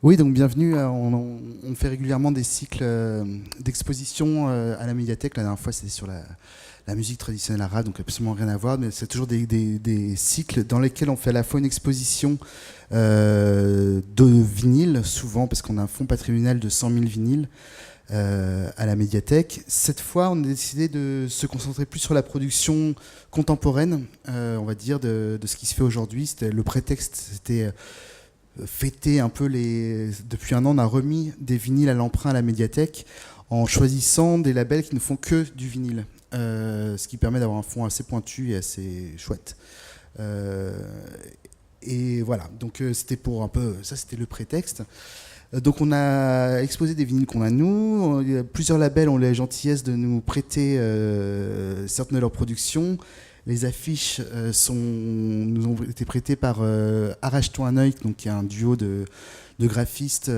Oui, donc bienvenue. On fait régulièrement des cycles d'exposition à la médiathèque. La dernière fois, c'était sur la musique traditionnelle arabe, donc absolument rien à voir, mais c'est toujours des cycles dans lesquels on fait à la fois une exposition de vinyles, souvent, parce qu'on a un fonds patrimonial de 100 000 vinyles à la médiathèque. Cette fois, on a décidé de se concentrer plus sur la production contemporaine, on va dire, de ce qui se fait aujourd'hui. Le prétexte, c'était fêter un peu Depuis un an, on a remis des vinyles à l'emprunt à la médiathèque en choisissant des labels qui ne font que du vinyle, ce qui permet d'avoir un fond assez pointu et assez chouette. Et voilà, donc c'était pour un peu... Ça, c'était le prétexte. Donc on a exposé des vinyles qu'on a nous. Plusieurs labels ont la gentillesse de nous prêter certaines de leurs productions. Les affiches nous ont été prêtées par Arrache-toi un œil, donc qui est un duo de graphistes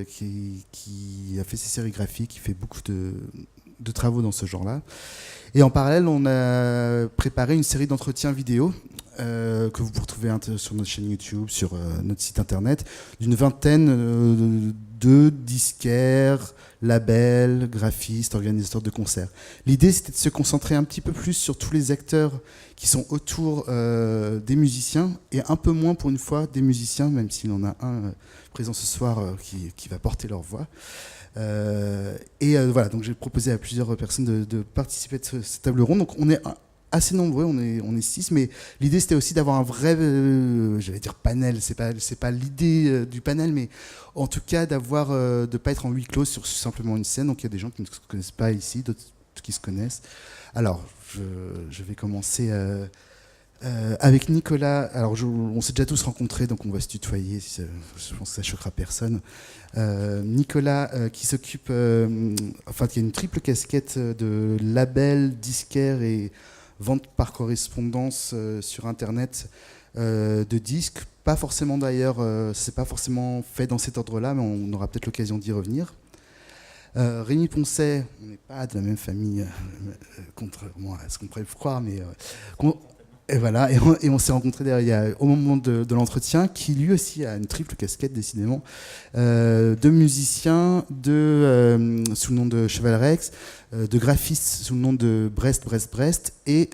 qui a fait ses séries graphiques, qui fait beaucoup de travaux dans ce genre-là. Et en parallèle, on a préparé une série d'entretiens vidéo que vous pouvez retrouver sur notre chaîne YouTube, sur notre site internet, d'une vingtaine de disquaires, labels, graphistes, organisateurs de concerts. L'idée, c'était de se concentrer un petit peu plus sur tous les acteurs qui sont autour des musiciens, et un peu moins, pour une fois, des musiciens, même s'il y en a un présent ce soir qui va porter leur voix. Voilà, donc j'ai proposé à plusieurs personnes de participer à cette table ronde. Donc on est assez nombreux, on est 6, mais l'idée c'était aussi d'avoir un vrai, j'allais dire panel, c'est pas l'idée du panel, mais en tout cas de pas être en huis clos sur simplement une scène. Donc il y a des gens qui ne se connaissent pas ici, d'autres qui se connaissent. Alors je vais commencer avec Nicolas. Alors on s'est déjà tous rencontrés, donc on va se tutoyer, je pense que ça choquera personne. Nicolas qui s'occupe, qui a une triple casquette de label, disquaire et vente par correspondance sur internet de disques. Pas forcément d'ailleurs, c'est pas forcément fait dans cet ordre-là, mais on aura peut-être l'occasion d'y revenir. Rémi Poncet, on n'est pas de la même famille, contrairement à ce qu'on pourrait croire, mais et voilà, et on s'est rencontrés au moment de l'entretien, qui lui aussi a une triple casquette, décidément, de musicien, sous le nom de Cheval Rex, de graphiste sous le nom de Brest, et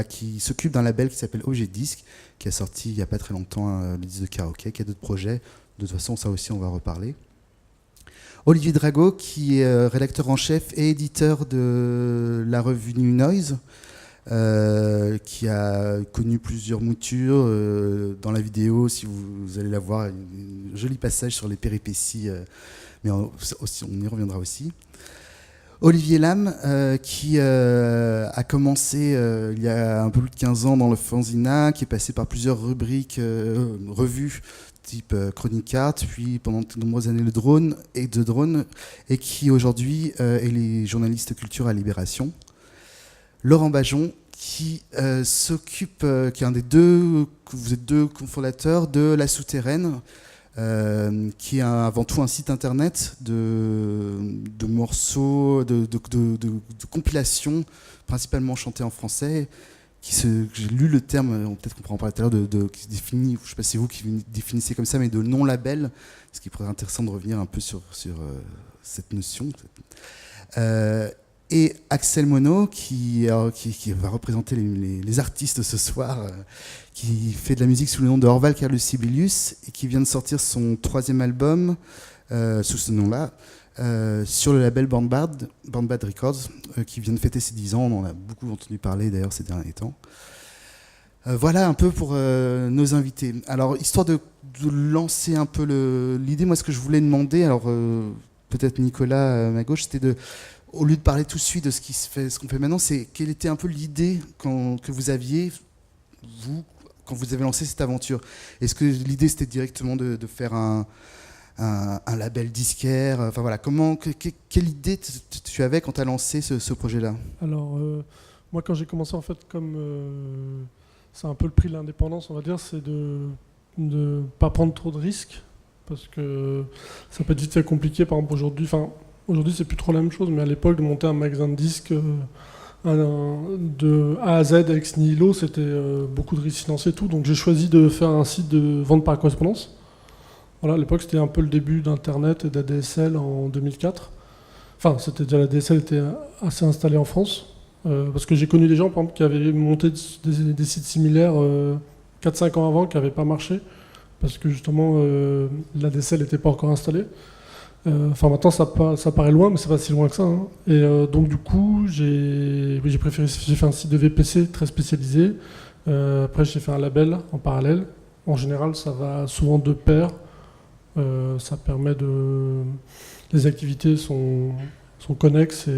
qui s'occupe d'un label qui s'appelle OG Disc, qui a sorti il n'y a pas très longtemps le disque de karaoké, qui a d'autres projets. De toute façon, ça aussi, on va reparler. Olivier Drago, qui est rédacteur en chef et éditeur de la revue New Noise, qui a connu plusieurs moutures dans la vidéo. Si vous allez la voir, un joli passage sur les péripéties, mais on y reviendra aussi. Olivier Lam, qui a commencé il y a un peu plus de 15 ans dans le Fanzina, qui est passé par plusieurs rubriques, revues, type Chronique Art, puis pendant de nombreuses années de Drone, et qui aujourd'hui est les journalistes culture à Libération. Laurent Bajon, qui s'occupe, qui est un des deux, vous êtes deux cofondateurs de La Souterraine, qui est avant tout un site internet de morceaux, de compilations, principalement chantés en français. J'ai lu le terme, peut-être qu'on pourra en parler tout à l'heure, qui se définit, je ne sais pas si c'est vous qui définissez comme ça, mais de non-label, ce qui pourrait être intéressant de revenir un peu sur cette notion. Et Axel Monod, qui va représenter les artistes ce soir, qui fait de la musique sous le nom de Orval Carlos Sibelius, et qui vient de sortir son 3e album sous ce nom-là, sur le label Bandbad Records, qui vient de fêter ses 10 ans. On en a beaucoup entendu parler d'ailleurs ces derniers temps. Voilà un peu pour nos invités. Alors, histoire de lancer un peu l'idée, moi ce que je voulais demander, alors peut-être Nicolas à ma gauche, c'était au lieu de parler tout de suite de ce qu'on fait maintenant, c'est quelle était un peu l'idée que vous aviez, vous, quand vous avez lancé cette aventure. Est-ce que l'idée c'était directement de faire un label disquaire, enfin voilà, quelle idée tu avais quand tu as lancé ce projet-là? Alors, moi quand j'ai commencé, en fait, comme c'est un peu le prix de l'indépendance, on va dire, c'est de ne pas prendre trop de risques, parce que ça peut être vite fait compliqué. Par exemple, aujourd'hui c'est plus trop la même chose, mais à l'époque, de monter un magasin de disques de A à Z ex nihilo, c'était beaucoup de risques financiers et tout. Donc j'ai choisi de faire un site de vente par correspondance. Voilà, à l'époque, c'était un peu le début d'Internet et d'ADSL en 2004. Enfin, c'était déjà la DSL était assez installée en France. Parce que j'ai connu des gens, par exemple, qui avaient monté des sites similaires 4-5 ans avant, qui n'avaient pas marché. Parce que justement, la DSL n'était pas encore installée. Enfin, maintenant, ça paraît loin, mais c'est pas si loin que ça, hein. Et donc, du coup, j'ai fait un site de VPC très spécialisé. Après, j'ai fait un label en parallèle. En général, ça va souvent de pair. Ça permet de... Les activités sont connexes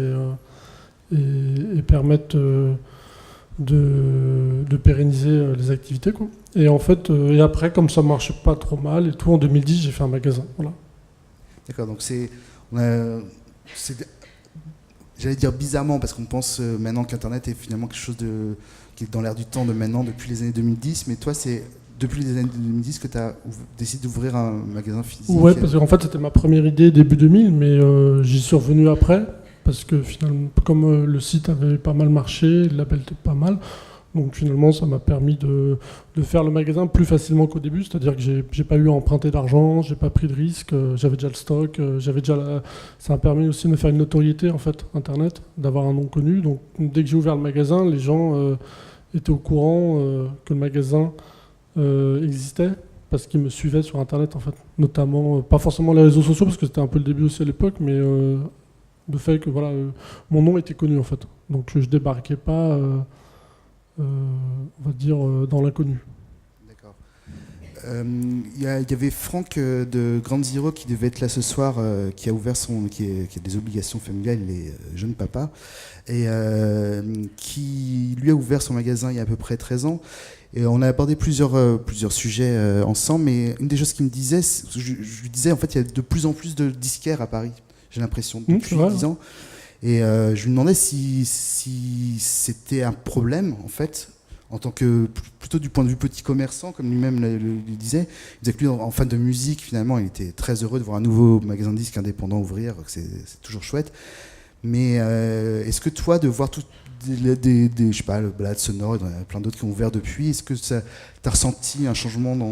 et permettent de pérenniser les activités, quoi. Et en fait, et après, comme ça marche pas trop mal et tout, en 2010, j'ai fait un magasin. Voilà. D'accord, donc j'allais dire bizarrement, parce qu'on pense maintenant qu'Internet est finalement quelque chose qui est dans l'air du temps de maintenant, depuis les années 2010, mais toi, c'est depuis les années 2010 que tu as décidé d'ouvrir un magasin physique. Ouais, parce qu'en fait, c'était ma première idée début 2000, mais j'y suis revenu après, parce que finalement, comme le site avait pas mal marché, le label était pas mal, donc finalement, ça m'a permis de faire le magasin plus facilement qu'au début, c'est-à-dire que j'ai pas eu à emprunter d'argent, j'ai pas pris de risque, j'avais déjà le stock, ça m'a permis aussi de me faire une notoriété, en fait, Internet, d'avoir un nom connu. Donc dès que j'ai ouvert le magasin, les gens étaient au courant que le magasin existait, parce qu'ils me suivaient sur Internet, en fait. Notamment, pas forcément les réseaux sociaux, parce que c'était un peu le début aussi à l'époque, mais le fait que voilà, mon nom était connu, en fait. Donc je débarquais pas... on va dire, dans l'inconnu. D'accord. Il y avait Franck de Ground Zero qui devait être là ce soir, qui a ouvert qui a des obligations familiales, il est jeune papa, et qui lui a ouvert son magasin il y a à peu près 13 ans. Et on a abordé plusieurs sujets ensemble, mais une des choses qu'il me disait, je lui disais, en fait, il y a de plus en plus de disquaires à Paris, j'ai l'impression, depuis 10 ans. Et je lui demandais si c'était un problème, en fait, en tant que, plutôt du point de vue petit commerçant, comme lui-même le disait. Il disait que lui, en fan de musique, finalement, il était très heureux de voir un nouveau magasin de disques indépendant ouvrir, que c'est toujours chouette. Mais est-ce que toi, de voir tout je sais pas, le Balade Sonore, il y en a plein d'autres qui ont ouvert depuis, est-ce que tu as ressenti un changement dans...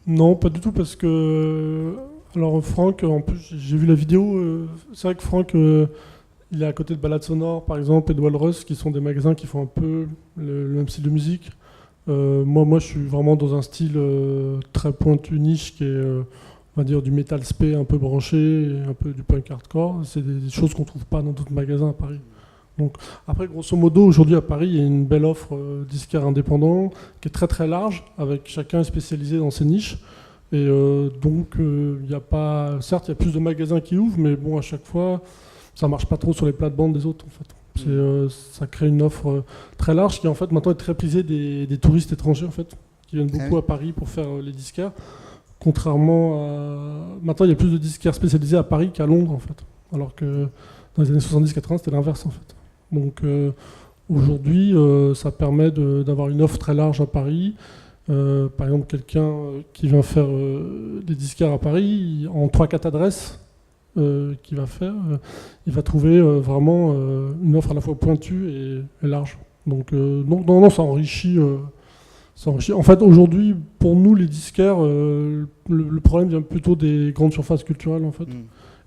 Non, pas du tout, parce que... Alors Franck, en plus, j'ai vu la vidéo, c'est vrai que Franck... il est à côté de Balade Sonore, par exemple, et de Walrus, qui sont des magasins qui font un peu le même style de musique. Moi, je suis vraiment dans un style très pointu niche, qui est, on va dire, du metal spé un peu branché, et un peu du punk hardcore. C'est des choses qu'on ne trouve pas dans d'autres magasins à Paris. Donc, après, grosso modo, aujourd'hui à Paris, il y a une belle offre disquaire indépendant, qui est très très large, avec chacun spécialisé dans ses niches. Et donc, il n'y a pas... Certes, il y a plus de magasins qui ouvrent, mais bon, à chaque fois... ça marche pas trop sur les plates-bandes des autres, en fait. Ça crée une offre très large qui en fait maintenant est très prisée des touristes étrangers, en fait, qui viennent beaucoup à Paris pour faire les disquaires. Contrairement à... Maintenant, il y a plus de disquaires spécialisés à Paris qu'à Londres, en fait. Alors que dans les années 70-80, c'était l'inverse, en fait. Donc aujourd'hui, ça permet d'avoir une offre très large à Paris. Par exemple, quelqu'un qui vient faire des disquaires à Paris, en 3-4 adresses, qu'il va faire, il va trouver vraiment une offre à la fois pointue et large. Donc non, ça enrichit. En fait, aujourd'hui, pour nous, les disquaires, le problème vient plutôt des grandes surfaces culturelles, en fait,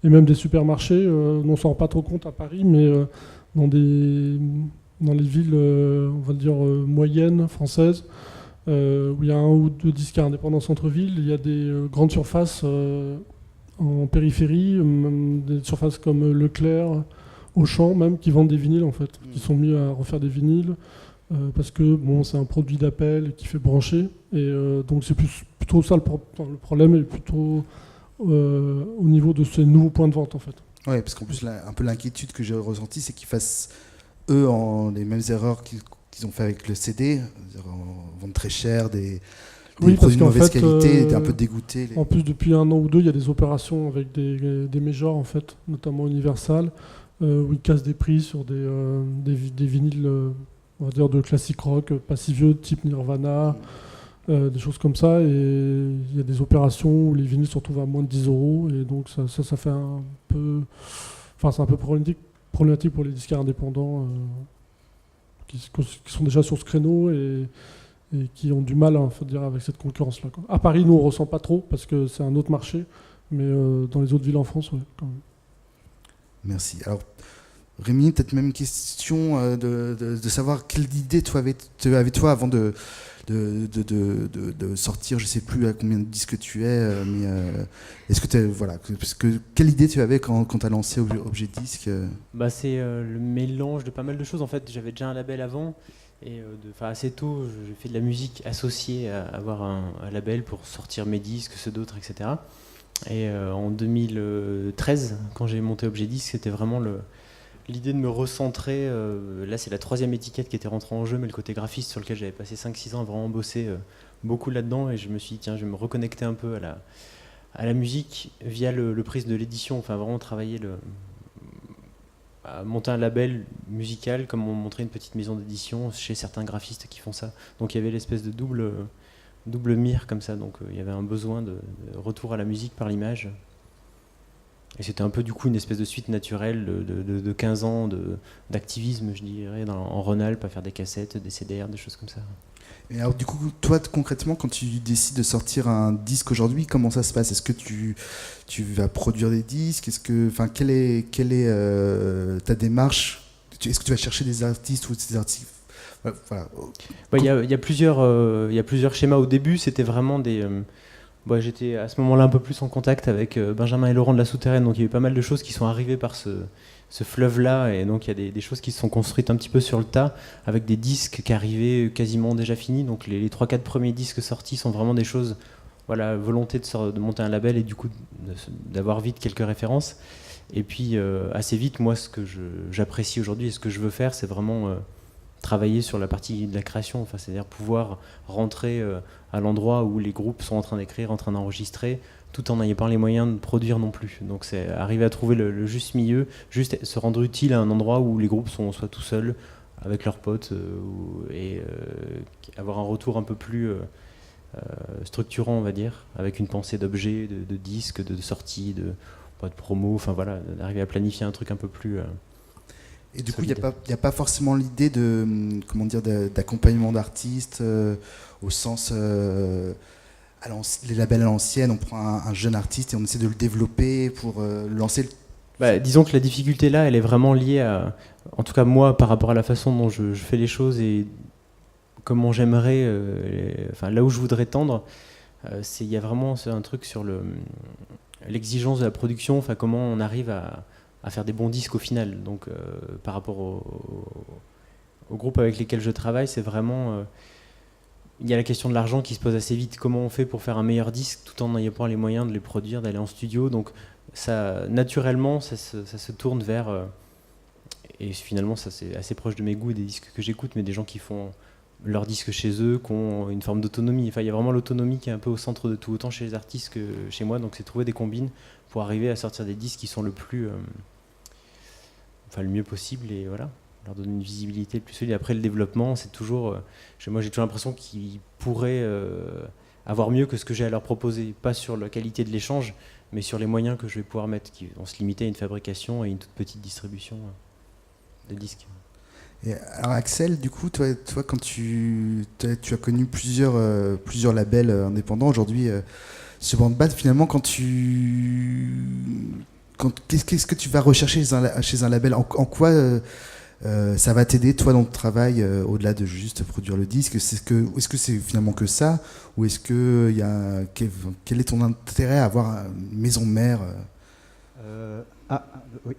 et même des supermarchés. On s'en rend pas trop compte à Paris, mais dans les villes, on va dire moyennes, françaises, où il y a un ou deux disquaires indépendants en centre-ville, il y a des grandes surfaces en périphérie, même des surfaces comme Leclerc, Auchan même, qui vendent des vinyles, en fait, qui sont mis à refaire des vinyles, parce que bon, c'est un produit d'appel qui fait brancher, et donc c'est plutôt ça le problème, est plutôt au niveau de ces nouveaux points de vente, en fait. Ouais, parce qu'en plus, un peu l'inquiétude que j'ai ressentie, c'est qu'ils fassent, eux, les mêmes erreurs qu'ils ont fait avec le CD, vendre très cher, des produits de mauvaise qualité, était un peu dégoûté. En plus, depuis 1 an ou 2, il y a des opérations avec des majors, en fait, notamment Universal, où ils cassent des prix sur des vinyles, on va dire, de classique rock, pas si vieux, type Nirvana, des choses comme ça. Et il y a des opérations où les vinyles se retrouvent à moins de 10 €, et donc ça fait un peu... Enfin, c'est un peu problématique pour les disquaires indépendants qui sont déjà sur ce créneau, et et qui ont du mal, hein, faut dire, avec cette concurrence-là, quoi. À Paris, nous, on ne ressent pas trop parce que c'est un autre marché, mais dans les autres villes en France, ouais, quand même. Merci. Alors, Rémi, peut-être même une question de savoir quelle idée tu avais toi avant de sortir, je sais plus à combien de disques tu es, mais est-ce que quelle idée tu avais quand tu as lancé Objet Disque Bah, c'est le mélange de pas mal de choses. En fait, j'avais déjà un label avant, et assez tôt, j'ai fait de la musique associée à avoir un label pour sortir mes disques, ceux d'autres, etc. Et en 2013, quand j'ai monté Objet Disque, c'était vraiment l'idée de me recentrer. Là, c'est la 3e étiquette qui était rentrée en jeu, mais le côté graphiste sur lequel j'avais passé 5-6 ans à vraiment bosser beaucoup là-dedans. Et je me suis dit, tiens, je vais me reconnecter un peu à la musique via le prisme de l'édition. Enfin, vraiment travailler à monter un label musical comme on montrait une petite maison d'édition chez certains graphistes qui font ça. Donc il y avait l'espèce de double mire comme ça. Donc il y avait un besoin de retour à la musique par l'image. Et c'était un peu du coup une espèce de suite naturelle de 15 ans d'activisme, je dirais, en Rhône-Alpes, à faire des cassettes, des CDR, des choses comme ça. Et alors du coup, toi concrètement, quand tu décides de sortir un disque aujourd'hui, comment ça se passe? Est-ce que tu vas produire des disques? Quelle est ta démarche? Est-ce que tu vas chercher des artistes ou des artistes? Voilà. Il y a plusieurs schémas. Au début, c'était vraiment j'étais à ce moment-là un peu plus en contact avec Benjamin et Laurent de La Souterraine, donc il y a eu pas mal de choses qui sont arrivées par ce fleuve-là, et donc il y a des choses qui se sont construites un petit peu sur le tas, avec des disques qui arrivaient quasiment déjà finis. Donc les 3-4 premiers disques sortis sont vraiment des choses, voilà, volonté de monter un label et du coup d'avoir vite quelques références. Et puis assez vite, moi, ce que j'apprécie aujourd'hui et ce que je veux faire, c'est vraiment travailler sur la partie de la création, c'est-à-dire pouvoir rentrer à l'endroit où les groupes sont en train d'écrire, en train d'enregistrer, tout en n'ayant pas les moyens de produire non plus. Donc c'est arriver à trouver le juste milieu, juste se rendre utile à un endroit où les groupes sont soit tout seuls, avec leurs potes, et avoir un retour un peu plus structurant, on va dire, avec une pensée d'objets, de disques, de sorties, de promo, d'arriver à planifier un truc un peu plus... Et du coup, il n'y a pas forcément l'idée d'accompagnement d'artistes au sens les labels à l'ancienne, on prend un jeune artiste et on essaie de le développer pour lancer disons que la difficulté là, elle est vraiment liée en tout cas moi, par rapport à la façon dont je fais les choses et comment j'aimerais, là où je voudrais tendre, il y a vraiment un truc sur l'exigence de la production, comment on arrive à faire des bons disques au final. Donc par rapport au groupe avec lesquels je travaille, c'est vraiment... il y a la question de l'argent qui se pose assez vite. Comment on fait pour faire un meilleur disque tout en n'ayant pas les moyens de les produire, d'aller en studio? Donc ça, naturellement, ça se tourne vers... et finalement, ça c'est assez proche de mes goûts et des disques que j'écoute, mais des gens qui font leurs disques chez eux, qui ont une forme d'autonomie. Il y a vraiment l'autonomie qui est un peu au centre de tout, autant chez les artistes que chez moi. Donc c'est trouver des combines pour arriver à sortir des disques qui sont le mieux possible, et voilà, leur donner une visibilité le plus solide. Après, le développement, c'est toujours... moi, j'ai toujours l'impression qu'ils pourraient avoir mieux que ce que j'ai à leur proposer. Pas sur la qualité de l'échange, mais sur les moyens que je vais pouvoir mettre, qui vont se limiter à une fabrication et une toute petite distribution de disques. Et alors Axel, du coup, toi quand tu as connu plusieurs labels indépendants aujourd'hui, ce Bandbad, finalement, qu'est-ce que tu vas rechercher chez un label? En quoi ça va t'aider, toi, dans ton travail, au-delà de juste produire le disque? Est-ce que c'est finalement que ça? Ou est-ce que quel est ton intérêt à avoir une maison mère? Oui.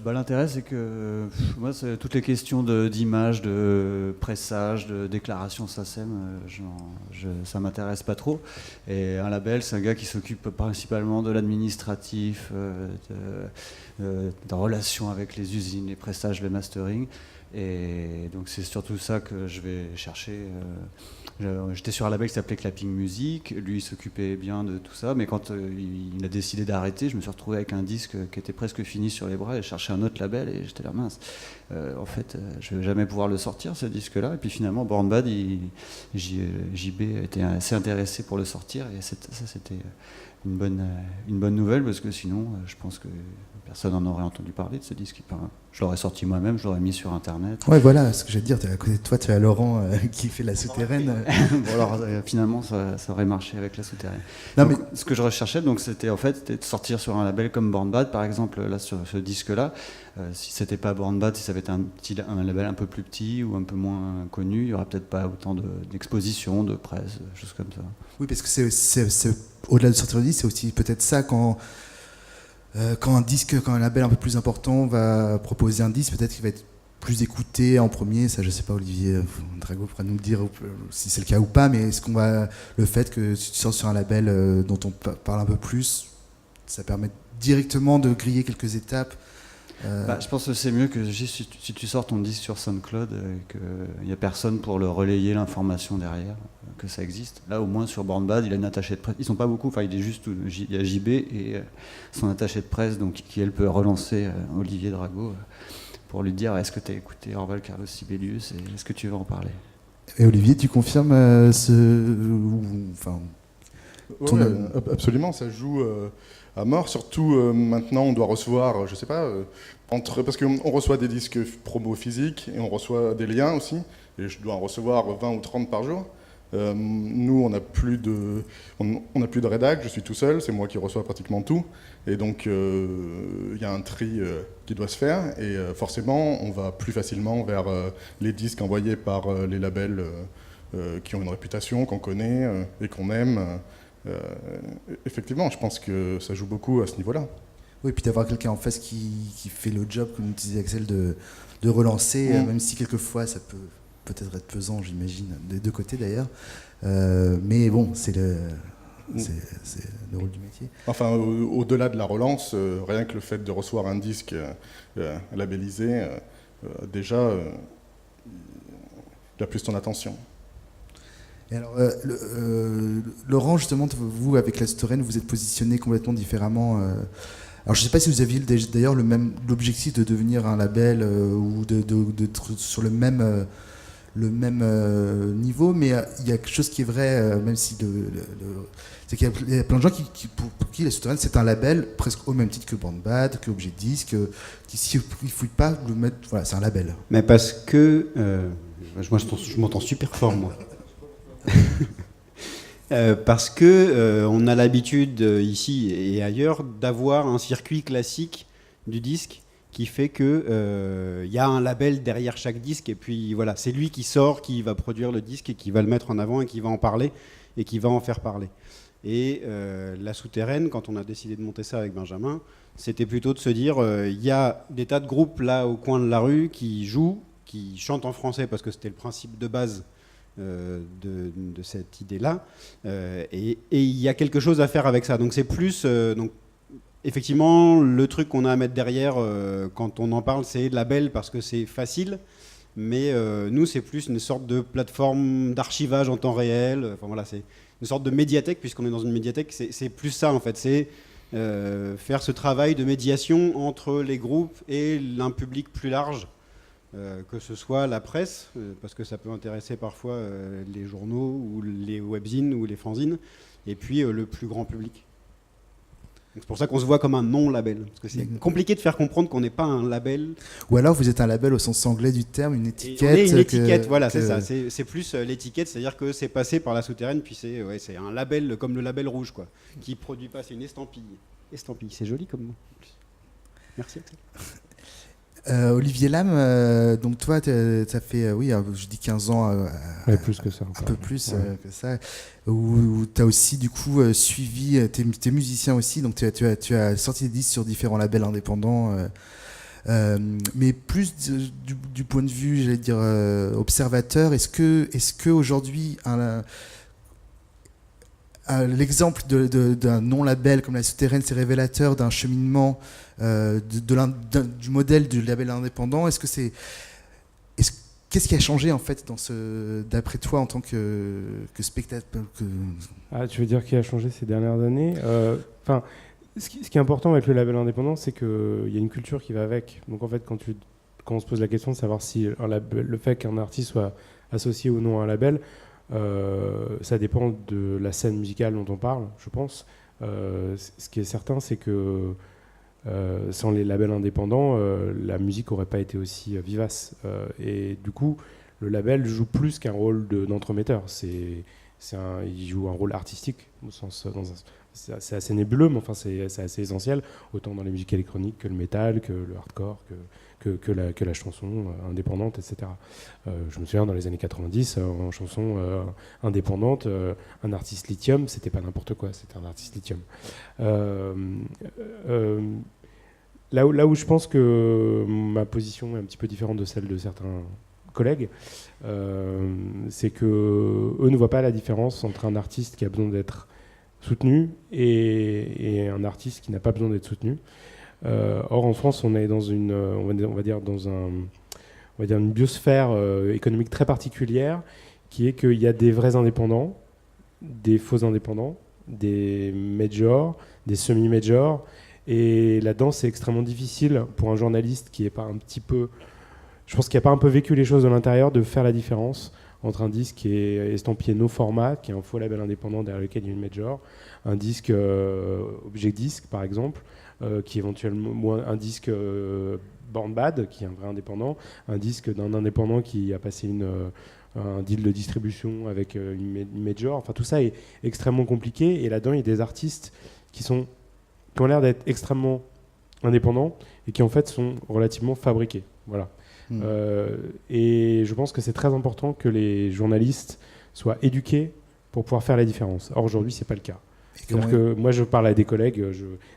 L'intérêt, c'est que moi, c'est toutes les questions d'image, de pressage, de déclaration SACEM, ça m'intéresse pas trop. Et un label, c'est un gars qui s'occupe principalement de l'administratif, de relations avec les usines, les pressages, le mastering. Et donc c'est surtout ça que je vais chercher. J'étais sur un label qui s'appelait Clapping Music, lui il s'occupait bien de tout ça, mais quand il a décidé d'arrêter, je me suis retrouvé avec un disque qui était presque fini sur les bras, et je cherchais un autre label et j'étais là, mince, en fait je vais jamais pouvoir le sortir, ce disque là. Et puis finalement Born Bad, JB était assez intéressé pour le sortir, et ça c'était une bonne nouvelle, parce que sinon, je pense que personne n'en aurait entendu parler de ce disque. Enfin, je l'aurais sorti moi-même, je l'aurais mis sur Internet. Ouais, voilà, ce que j'allais te dire, t'es à côté de toi, tu as Laurent qui fait la souterraine. Bon, alors, finalement, ça aurait marché avec la souterraine. Non, Donc, ce que je recherchais, donc, c'était de sortir sur un label comme Born Bad, par exemple, là, sur ce disque-là. Si c'était pas Born Bad, si ça avait été un label un peu plus petit ou un peu moins connu, il n'y aurait peut-être pas autant d'expositions, de presse, choses comme ça. Oui, parce que c'est au-delà de sortir le disque, c'est aussi peut-être ça quand un label un peu plus important va proposer un disque, peut-être qu'il va être plus écouté en premier. Ça, je sais pas, Olivier Drago pourra nous dire si c'est le cas ou pas, mais le fait que si tu sors sur un label dont on parle un peu plus, ça permet directement de griller quelques étapes. Je pense que c'est mieux que si tu sors ton disque sur SoundCloud et qu'il n'y a personne pour le relayer l'information derrière, que ça existe. Là, au moins, sur Born Bad, il a une attachée de presse. Ils sont pas beaucoup, il est juste, il y a JB et son attachée de presse, donc, qui elle peut relancer Olivier Drago pour lui dire: est-ce que tu as écouté Orval Carlos Sibelius et est-ce que tu veux en parler? Et Olivier, tu confirmes Ouais, absolument, ça joue à mort. Surtout maintenant, on doit recevoir, je sais pas, parce qu'on reçoit des disques promo physiques et on reçoit des liens aussi. Et je dois en recevoir 20 ou 30 par jour. Nous, on n'a plus de rédac, je suis tout seul, c'est moi qui reçois pratiquement tout. Et donc, il y a un tri qui doit se faire. Et forcément, on va plus facilement vers les disques envoyés par les labels qui ont une réputation, qu'on connaît et qu'on aime. Effectivement, je pense que ça joue beaucoup à ce niveau-là. Oui, puis d'avoir quelqu'un en face qui fait le job, comme disait Axel, de relancer, même si quelquefois ça peut peut-être être pesant, j'imagine, des deux côtés d'ailleurs. Mais bon, c'est le rôle du métier. Enfin, au-delà de la relance, rien que le fait de recevoir un disque labellisé, déjà, il a plus ton attention. Et alors, Laurent, justement, vous, avec la souterraine, vous êtes positionné complètement différemment. Alors, je ne sais pas si vous aviez d'ailleurs l'objectif de devenir un label ou d'être sur le même niveau, mais il y a quelque chose qui est vrai, même si c'est qu'il y a plein de gens pour qui la souterraine, c'est un label presque au même titre que Born Bad, que Objet Disque, qui s'il ne fouille pas le mettre. Voilà, c'est un label. Mais parce que. Moi, je m'entends super fort, moi. Parce que on a l'habitude ici et ailleurs d'avoir un circuit classique du disque qui fait que y a un label derrière chaque disque et puis voilà, c'est lui qui sort, qui va produire le disque et qui va le mettre en avant et qui va en parler et qui va en faire parler. Et la souterraine, quand on a décidé de monter ça avec Benjamin, c'était plutôt de se dire il y a des tas de groupes là au coin de la rue qui jouent, qui chantent en français parce que c'était le principe de base de cette idée-là, et il y a quelque chose à faire avec ça. Donc c'est plus, donc effectivement, le truc qu'on a à mettre derrière quand on en parle, c'est label parce que c'est facile, mais nous c'est plus une sorte de plateforme d'archivage en temps réel. Enfin voilà, c'est une sorte de médiathèque puisqu'on est dans une médiathèque. C'est plus ça en fait, c'est faire ce travail de médiation entre les groupes et un public plus large. Que ce soit la presse, parce que ça peut intéresser parfois les journaux ou les webzines ou les fanzines, et puis le plus grand public. Donc c'est pour ça qu'on se voit comme un non-label, parce que c'est compliqué de faire comprendre qu'on n'est pas un label. Ou alors vous êtes un label au sens anglais du terme, une étiquette. On est une étiquette, voilà, c'est ça. C'est plus l'étiquette, c'est-à-dire que c'est passé par la souterraine, puis c'est un label comme le label rouge, quoi, qui produit pas, c'est une estampille. Estampille, c'est joli comme mot. Merci Axel. Olivier Lam, donc toi, ça fait, je dis 15 ans, plus que ça. Un peu plus que ça, où tu as aussi du coup suivi, t'es musicien aussi, donc tu as sorti des disques sur différents labels indépendants, mais plus du point de vue, j'allais dire, observateur, est-ce que aujourd'hui, l'exemple d'un non-label comme la souterraine, c'est révélateur d'un cheminement du modèle du label indépendant. Qu'est-ce qui a changé en fait d'après toi en tant que spectateur Tu veux dire qui a changé ces dernières années? Ce qui est important avec le label indépendant, c'est qu'il y a une culture qui va avec. Donc en fait, quand on se pose la question de savoir si le fait qu'un artiste soit associé ou non à un label, ça dépend de la scène musicale dont on parle, je pense. Ce qui est certain, c'est que sans les labels indépendants, la musique n'aurait pas été aussi vivace. Et du coup, le label joue plus qu'un rôle d'entremetteur. Il joue un rôle artistique, au sens, c'est assez nébuleux, mais enfin c'est assez essentiel, autant dans les musiques électroniques que le métal, que le hardcore, que la chanson indépendante, etc. Je me souviens, dans les années 90, en chanson indépendante, un artiste lithium, c'était pas n'importe quoi, c'était un artiste lithium. Là où je pense que ma position est un petit peu différente de celle de certains collègues, c'est que eux ne voient pas la différence entre un artiste qui a besoin d'être soutenu et un artiste qui n'a pas besoin d'être soutenu. Or en France, on est dans une, on va dire une biosphère économique très particulière, qui est qu'il y a des vrais indépendants, des faux indépendants, des majors, des semi-majors, et là-dedans c'est extrêmement difficile pour un journaliste qui est pas un petit peu, je pense qu'il n'a pas un peu vécu les choses de l'intérieur, de faire la différence entre un disque qui est estampillé no format, qui est un faux label indépendant derrière lequel il y a une major, un disque Object Disc par exemple, qui est éventuellement un disque Born Bad, qui est un vrai indépendant, un disque d'un indépendant qui a passé un deal de distribution avec une major. Enfin, tout ça est extrêmement compliqué, et là-dedans, il y a des artistes qui ont l'air d'être extrêmement indépendants et qui en fait sont relativement fabriqués. Voilà. Et je pense que c'est très important que les journalistes soient éduqués pour pouvoir faire la différence. Or, aujourd'hui, c'est pas le cas. C'est-à-dire que moi, je parle à des collègues,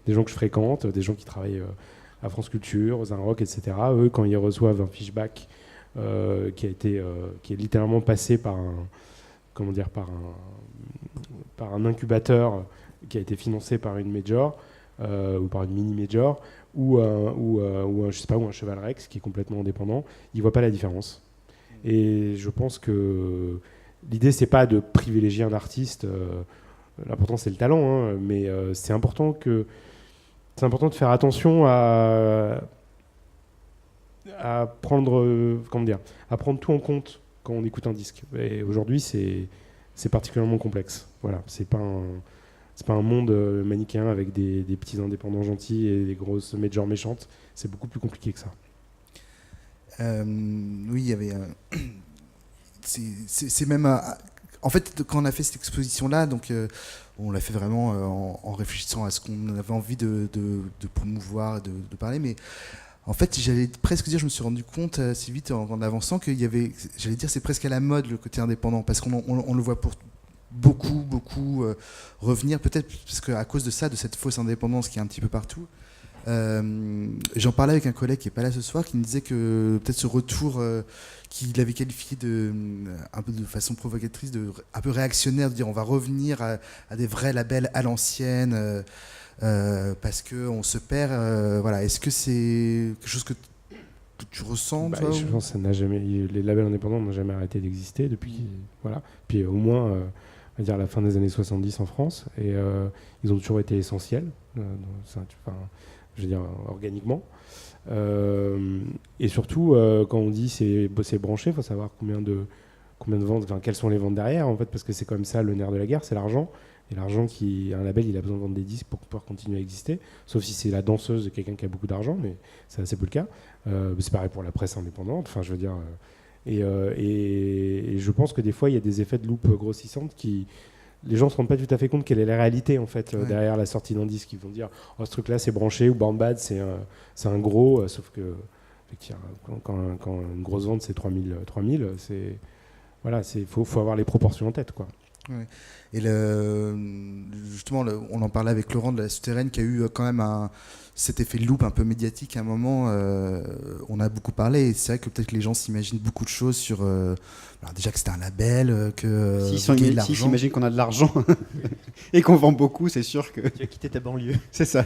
des gens que je fréquente, des gens qui travaillent à France Culture, aux Rock, etc. Eux, quand ils reçoivent un feedback qui est littéralement passé par un incubateur qui a été financé par une major ou par une mini major, ou un Cheval Rex qui est complètement indépendant, ils voient pas la différence. Et je pense que l'idée, c'est pas de privilégier un artiste. L'important, c'est le talent, hein, mais c'est important de faire attention à prendre tout en compte quand on écoute un disque. Et aujourd'hui, c'est particulièrement complexe. Voilà, c'est pas un monde manichéen avec des petits indépendants gentils et des grosses majors méchantes. C'est beaucoup plus compliqué que ça. Oui, il y avait. C'est même. En fait, quand on a fait cette exposition-là, donc on l'a fait vraiment en réfléchissant à ce qu'on avait envie de promouvoir, de parler, mais en fait, j'allais presque dire, je me suis rendu compte assez vite en avançant qu'il y avait, j'allais dire, c'est presque à la mode le côté indépendant, parce qu'on le voit pour beaucoup revenir, peut-être parce qu'à cause de ça, de cette fausse indépendance qui est un petit peu partout. J'en parlais avec un collègue qui n'est pas là ce soir, qui me disait que peut-être ce retour qu'il avait qualifié un peu de façon provocatrice, un peu réactionnaire, de dire on va revenir à des vrais labels à l'ancienne parce qu'on se perd. Voilà. Est-ce que c'est quelque chose que tu ressens, toi, je pense que ça n'a jamais, les labels indépendants n'ont jamais arrêté d'exister depuis. Voilà. Puis au moins, on va dire la fin des années 70 en France, et ils ont toujours été essentiels. Je veux dire, organiquement. Et surtout, quand on dit c'est branché, il faut savoir combien de ventes, quelles sont les ventes derrière, en fait, parce que c'est comme ça le nerf de la guerre, c'est l'argent. Et l'argent, un label, il a besoin de vendre des disques pour pouvoir continuer à exister, sauf si c'est la danseuse de quelqu'un qui a beaucoup d'argent, mais ça, c'est peu le cas. C'est pareil pour la presse indépendante, enfin, je veux dire. Et je pense que des fois, il y a des effets de loupe grossis qui. Les gens ne se rendent pas tout à fait compte quelle est la réalité, en fait, derrière la sortie d'un disque. Ils vont dire oh, ce truc-là c'est branché, ou Born Bad c'est un gros, sauf que quand une grosse vente c'est 3000, c'est voilà, faut avoir les proportions en tête, quoi. Ouais. Et justement, on en parlait avec Laurent de La Souterraine, qui a eu quand même cet effet de loupe un peu médiatique à un moment. On a beaucoup parlé, et c'est vrai que peut-être que les gens s'imaginent beaucoup de choses sur. Alors déjà que c'était un label, que. S'ils s'imaginent qu'on a de l'argent et qu'on vend beaucoup, c'est sûr que. Tu as quitté ta banlieue. C'est ça.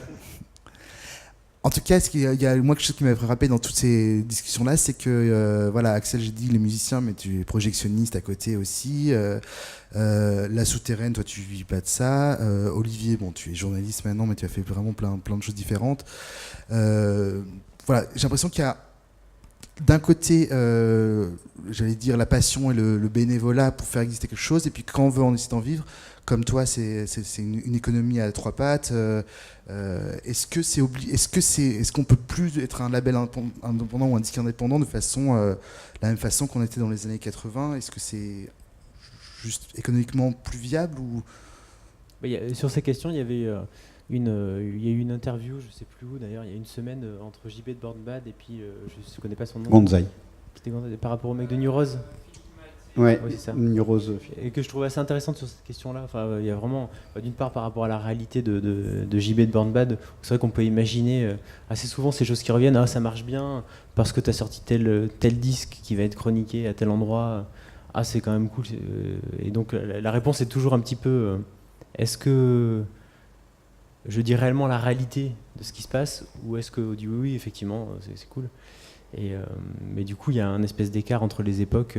En tout cas, il y a moi quelque chose qui m'avait frappé dans toutes ces discussions-là, c'est que voilà, Axel, j'ai dit les musiciens, mais tu es projectionniste à côté aussi. La Souterraine, toi, tu vis pas de ça. Olivier, bon, tu es journaliste maintenant, mais tu as fait vraiment plein de choses différentes. Voilà, j'ai l'impression qu'il y a d'un côté, j'allais dire la passion et le bénévolat pour faire exister quelque chose, et puis quand on veut en essayer d'en vivre, comme toi, c'est une économie à trois pattes. Est-ce qu'on peut plus être un label indépendant ou un disque indépendant de la même façon qu'on était dans les années 80? Est-ce que c'est juste économiquement plus viable ou... Sur ces questions, il y avait il y a eu une interview, je ne sais plus où d'ailleurs, il y a une semaine entre JB de Born Bad et puis je ne connais pas son nom. Gonzai. C'était par rapport au mec de New Rose. Ouais, c'est ça. New Rose. Et que je trouvais assez intéressante sur cette question-là. Enfin, il y a vraiment, d'une part par rapport à la réalité de JB de Born Bad, c'est vrai qu'on peut imaginer assez souvent ces choses qui reviennent. Ah, ça marche bien parce que tu as sorti tel disque qui va être chroniqué à tel endroit. Ah, c'est quand même cool. Et donc la réponse est toujours un petit peu est-ce que je dis réellement la réalité de ce qui se passe ou est-ce qu'on dit oui, effectivement, c'est cool. Mais du coup, il y a un espèce d'écart entre les époques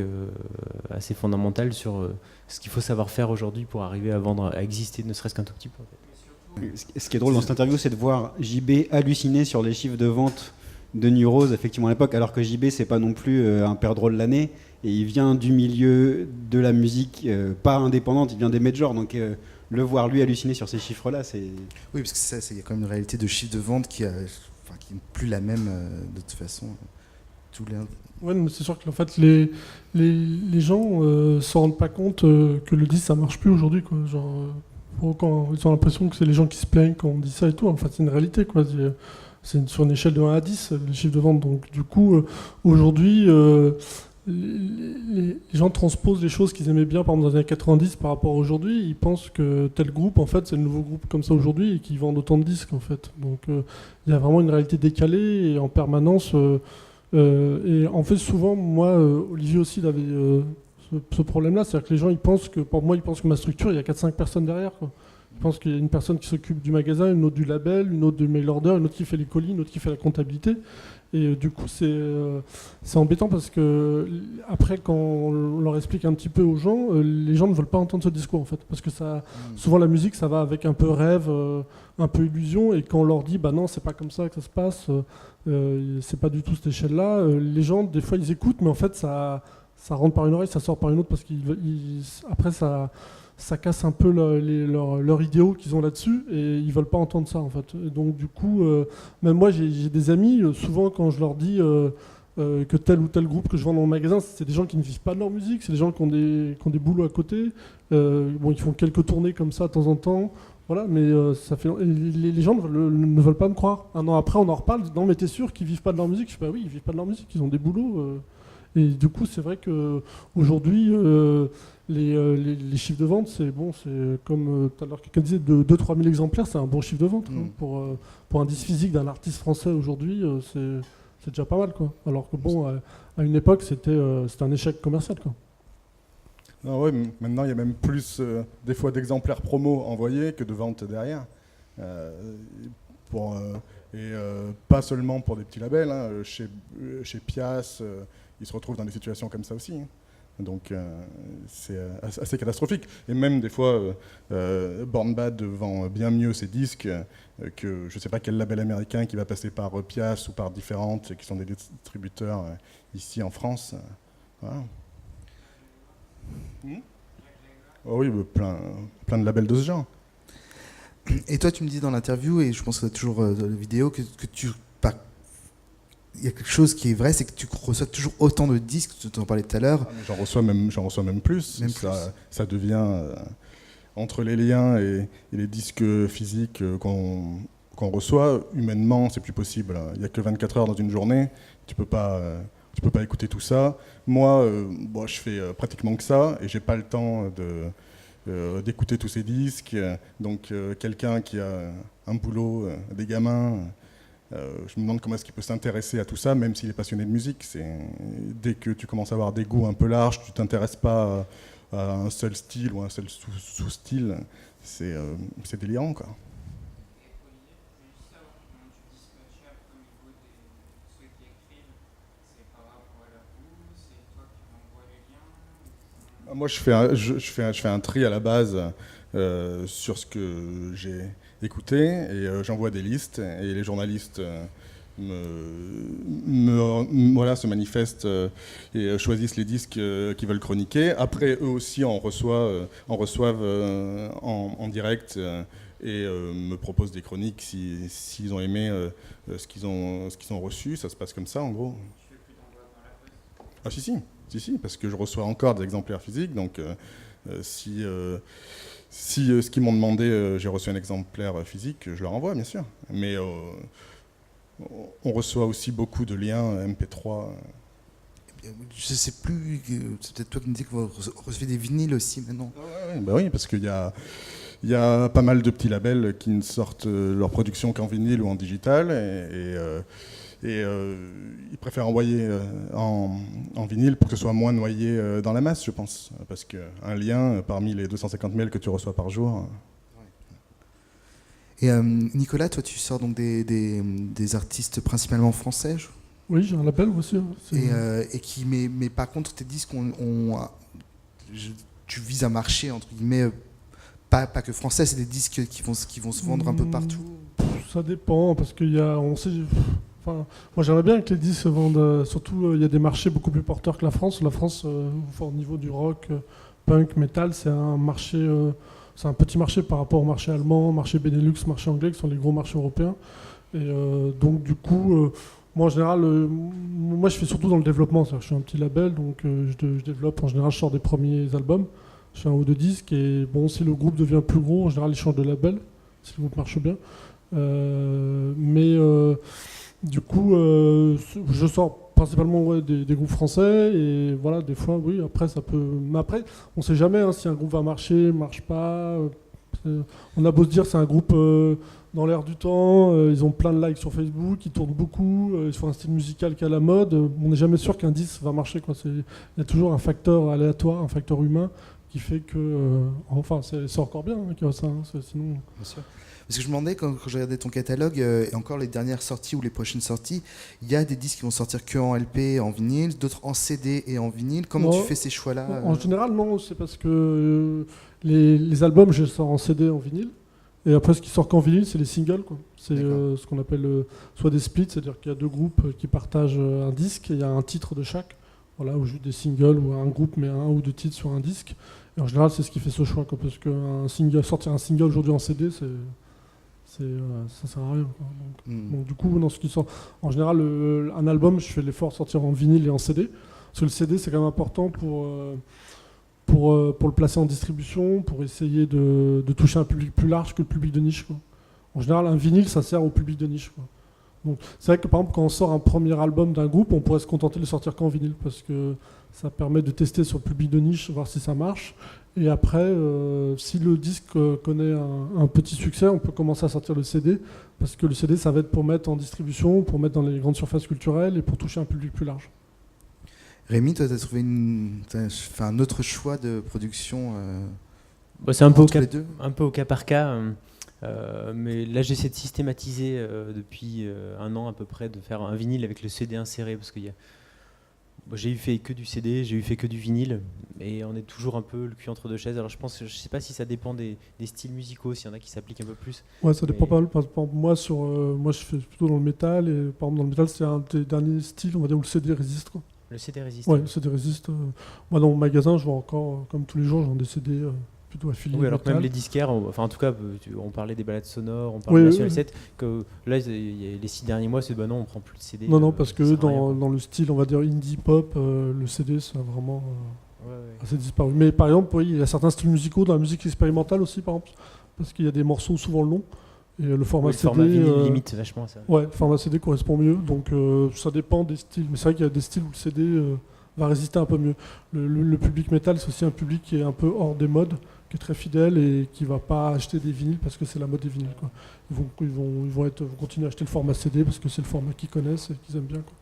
assez fondamental sur ce qu'il faut savoir faire aujourd'hui pour arriver à exister, ne serait-ce qu'un tout petit peu. En fait. Ce qui est drôle dans cette interview, c'est de voir JB halluciner sur les chiffres de vente de New Rose, effectivement à l'époque, alors que JB, c'est pas non plus un père drôle l'année, et il vient du milieu de la musique pas indépendante, il vient des majors, donc le voir lui halluciner sur ces chiffres-là, c'est... Oui, parce que il y a quand même une réalité de chiffre de vente qui n'est plus la même de toute façon. Ouais, mais c'est sûr que en fait, les gens s'en rendent pas compte que le disque ça marche plus aujourd'hui, quoi. Genre, quand ils ont l'impression que c'est les gens qui se plaignent quand on dit ça et tout. En fait, c'est une réalité, quoi. C'est sur une échelle de 1 à 10 les chiffres de vente. Donc, du coup, aujourd'hui, les gens transposent les choses qu'ils aimaient bien, par exemple dans les années 90 par rapport à aujourd'hui. Ils pensent que tel groupe, en fait, c'est le nouveau groupe comme ça aujourd'hui et qu'ils vendent autant de disques, en fait. Donc, il y a vraiment une réalité décalée et en permanence. Et en fait, souvent, moi, Olivier aussi, il avait ce problème-là. C'est-à-dire que les gens, ils pensent que ma structure, il y a 4-5 personnes derrière, quoi. Ils pensent qu'il y a une personne qui s'occupe du magasin, une autre du label, une autre du mail order, une autre qui fait les colis, une autre qui fait la comptabilité. Et du coup, c'est embêtant parce que après, quand on leur explique un petit peu aux gens, les gens ne veulent pas entendre ce discours, en fait. Parce que souvent, la musique, ça va avec un peu rêve, un peu illusion. Et quand on leur dit, bah non, c'est pas comme ça que ça se passe, c'est pas du tout cette échelle-là, les gens, des fois, ils écoutent, mais en fait, ça rentre par une oreille, ça sort par une autre, parce qu'après, ça casse un peu leur idéaux qu'ils ont là-dessus, et ils veulent pas entendre ça, en fait. Et donc, du coup, même moi, j'ai des amis, souvent, quand je leur dis que tel ou tel groupe que je vends dans mon magasin, c'est des gens qui ne vivent pas de leur musique, c'est des gens qui ont des boulots à côté. Bon, ils font quelques tournées comme ça, de temps en temps. Voilà, mais ça fait les gens ne veulent pas me croire. Un an après, on en reparle. Non, mais t'es sûr qu'ils vivent pas de leur musique? Je dis bah oui, ils vivent pas de leur musique, ils ont des boulots. Et du coup, c'est vrai que aujourd'hui, les chiffres de vente, c'est comme tout à l'heure quelqu'un disait, de 2-3 000 exemplaires, c'est un bon chiffre de vente. Hein. Pour un disque physique d'un artiste français aujourd'hui, c'est déjà pas mal, quoi. Alors que bon, à une époque, c'était un échec commercial, quoi. Ah ouais, maintenant il y a même plus des fois d'exemplaires promo envoyés que de ventes derrière. Pas seulement pour des petits labels, hein, chez Pias, ils se retrouvent dans des situations comme ça aussi. Hein. Donc c'est assez catastrophique. Et même des fois, Born Bad vend bien mieux ses disques que je ne sais pas quel label américain qui va passer par Pias ou par différentes, qui sont des distributeurs ici en France. Voilà. Oh oui, plein de labels de ce genre. Et toi, tu me dis dans l'interview, et je pense que c'est toujours dans la vidéo, que il y a quelque chose qui est vrai, c'est que tu reçois toujours autant de disques, tu en parlais tout à l'heure. J'en reçois même plus. Ça devient, entre les liens et les disques physiques qu'on reçoit, humainement, c'est plus possible. Il n'y a que 24 heures dans une journée, tu peux pas écouter tout ça. Moi, je fais pratiquement que ça, et j'ai pas le temps d'écouter tous ces disques. Donc quelqu'un qui a un boulot, des gamins, je me demande comment est-ce qu'il peut s'intéresser à tout ça, même s'il est passionné de musique. Dès que tu commences à avoir des goûts un peu larges, tu t'intéresses pas à un seul style ou à un seul sous-style, c'est délirant, quoi. Moi, je fais un tri à la base sur ce que j'ai écouté, et j'envoie des listes, et les journalistes voilà, se manifestent et choisissent les disques qu'ils veulent chroniquer. Après, eux aussi en reçoivent en direct et me proposent des chroniques s'ils ont aimé ce qu'ils ont reçu. Ça se passe comme ça, en gros. Ah si, parce que je reçois encore des exemplaires physiques, donc si ce qu'ils m'ont demandé, j'ai reçu un exemplaire physique, je leur envoie, bien sûr. Mais on reçoit aussi beaucoup de liens MP3. Je sais plus, c'est peut-être toi qui me dis que vous recevez des vinyles aussi maintenant. Bah oui, parce qu'il y a pas mal de petits labels qui ne sortent leur production qu'en vinyle ou en digital, et ils préfèrent envoyer en vinyle pour que ce soit moins noyé dans la masse, je pense. Parce qu'un lien parmi les 250 mails que tu reçois par jour... Et Nicolas, toi tu sors donc des artistes principalement français. Oui, j'ai un label aussi. Et qui, mais par contre tes disques, tu vises un marché entre guillemets, pas que français, c'est des disques qui vont se vendre un peu partout. Ça dépend, parce on sait. Enfin, moi j'aimerais bien que les disques se vendent. Surtout, il y a des marchés beaucoup plus porteurs que la France. La France, au niveau du rock, punk, metal, c'est un marché. C'est un petit marché par rapport au marché allemand, marché Benelux, marché anglais, qui sont les gros marchés européens. Et donc du coup, moi en général, moi je fais surtout dans le développement. Je suis un petit label, donc je développe. En général, je sors des premiers albums. Je fais un ou deux disques. Et bon, si le groupe devient plus gros, en général, ils changent de label, si le groupe marche bien. Du coup, je sors principalement des groupes français, et voilà, des fois, oui, après ça peut... Mais après, on sait jamais si un groupe va marcher, marche pas. On a beau se dire c'est un groupe dans l'air du temps, ils ont plein de likes sur Facebook, ils tournent beaucoup, ils font un style musical qui est à la mode, on n'est jamais sûr qu'un disque va marcher, quoi. Il y a toujours un facteur aléatoire, un facteur humain qui fait que... enfin, c'est encore bien qu'il y a ça, sinon... Bien sûr. Parce que je me demandais, quand je regardais ton catalogue, et encore les dernières sorties ou les prochaines sorties, il y a des disques qui vont sortir que en LP et en vinyle, d'autres en CD et en vinyle. Comment tu fais ces choix-là En général, non, c'est parce que les albums, je les sors en CD et en vinyle. Et après, ce qui sort qu'en vinyle, c'est les singles, quoi. C'est ce qu'on appelle soit des splits, c'est-à-dire qu'il y a deux groupes qui partagent un disque, et il y a un titre de chaque. Voilà, ou juste des singles, où un groupe met un ou deux titres sur un disque. Et en général, c'est ce qui fait ce choix, quoi, parce que sortir un single aujourd'hui en CD, ça sert à rien, quoi. Donc du coup, dans ce qui sort, en général, un album, je fais l'effort de sortir en vinyle et en CD. Parce que le CD, c'est quand même important pour le placer en distribution, pour essayer de toucher un public plus large que le public de niche, quoi. En général, un vinyle, ça sert au public de niche, quoi. Donc, c'est vrai que par exemple, quand on sort un premier album d'un groupe, on pourrait se contenter de le sortir qu'en vinyle, parce que ça permet de tester sur le public de niche, voir si ça marche. Et après, si le disque connaît un petit succès, on peut commencer à sortir le CD, parce que le CD, ça va être pour mettre en distribution, pour mettre dans les grandes surfaces culturelles et pour toucher un public plus large. Rémi, toi, t'as fait un autre choix de production c'est un peu au cas par cas. Mais là, j'essaie de systématiser depuis un an à peu près, de faire un vinyle avec le CD inséré, parce que j'ai eu fait que du CD, j'ai eu fait que du vinyle, et on est toujours un peu le cul entre deux chaises. Alors je sais pas si ça dépend des styles musicaux, s'il y en a qui s'appliquent un peu plus. Ouais, ça dépend pas mal. Par exemple, moi, je fais plutôt dans le métal, et par exemple dans le métal, c'est un des derniers styles, on va dire, où le CD résiste, quoi. Le CD résiste. Ouais, le CD résiste. Moi, dans mon magasin, je vois encore, comme tous les jours, j'ai des CD plutôt affiliés. Oui, alors que même les disquaires, enfin en tout cas, on parlait des balades sonores, on parlait de National 7, que là, les 6 derniers mois, c'est non, on prend plus de CD. Non, parce que dans le style, on va dire indie pop, le CD, ça a vraiment assez disparu. Mais par exemple, oui, il y a certains styles musicaux dans la musique expérimentale aussi, par exemple, parce qu'il y a des morceaux souvent longs. Et le format CD. Le format vinyle limite vachement ça. Ouais, le format CD correspond mieux, donc ça dépend des styles. Mais c'est vrai qu'il y a des styles où le CD va résister un peu mieux. Le public métal, c'est aussi un public qui est un peu hors des modes, qui est très fidèle et qui va pas acheter des vinyles parce que c'est la mode des vinyles, quoi. Ils vont continuer à acheter le format CD parce que c'est le format qu'ils connaissent et qu'ils aiment bien, quoi.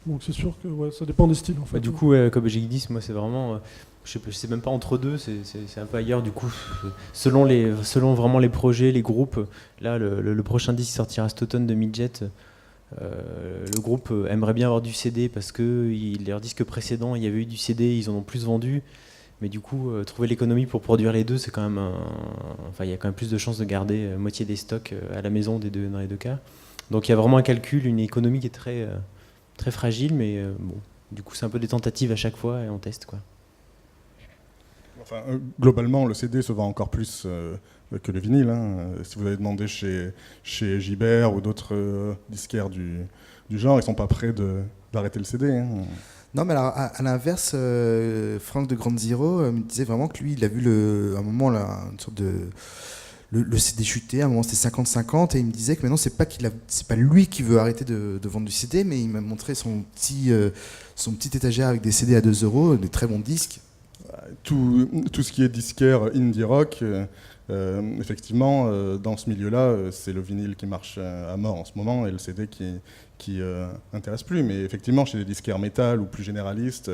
Donc c'est sûr que ça dépend des styles, en fait. Du coup, comme j'ai dit, moi c'est vraiment, je sais même pas entre deux, c'est un peu ailleurs. Du coup, selon vraiment les projets, les groupes. Là, le prochain disque sortira cet automne de Midget. Le groupe aimerait bien avoir du CD parce que leurs disques précédents, il y avait eu du CD, ils en ont plus vendu. Mais du coup, trouver l'économie pour produire les deux, c'est quand même il y a quand même plus de chances de garder moitié des stocks à la maison dans les deux cas. Donc il y a vraiment un calcul, une économie qui est très, très fragile, mais bon, du coup c'est un peu des tentatives à chaque fois et on teste quoi. Enfin, globalement, le CD se vend encore plus que le vinyle. Hein. Si vous avez demandé chez Gibert ou d'autres disquaires du genre, ils sont pas prêts d'arrêter le CD. Hein. Non, mais alors, à l'inverse, Franck de Ground Zero me disait vraiment que lui, il a vu à un moment là, une sorte de. Le CD chuter, à un moment c'était 50-50, et il me disait que maintenant c'est pas lui qui veut arrêter de vendre du CD, mais il m'a montré son petit étagère avec des CD à 2 euros, des très bons disques. Tout ce qui est disquaire indie rock, effectivement, dans ce milieu-là, c'est le vinyle qui marche à mort en ce moment et le CD qui intéresse plus. Mais effectivement, chez les disquaires métal ou plus généralistes,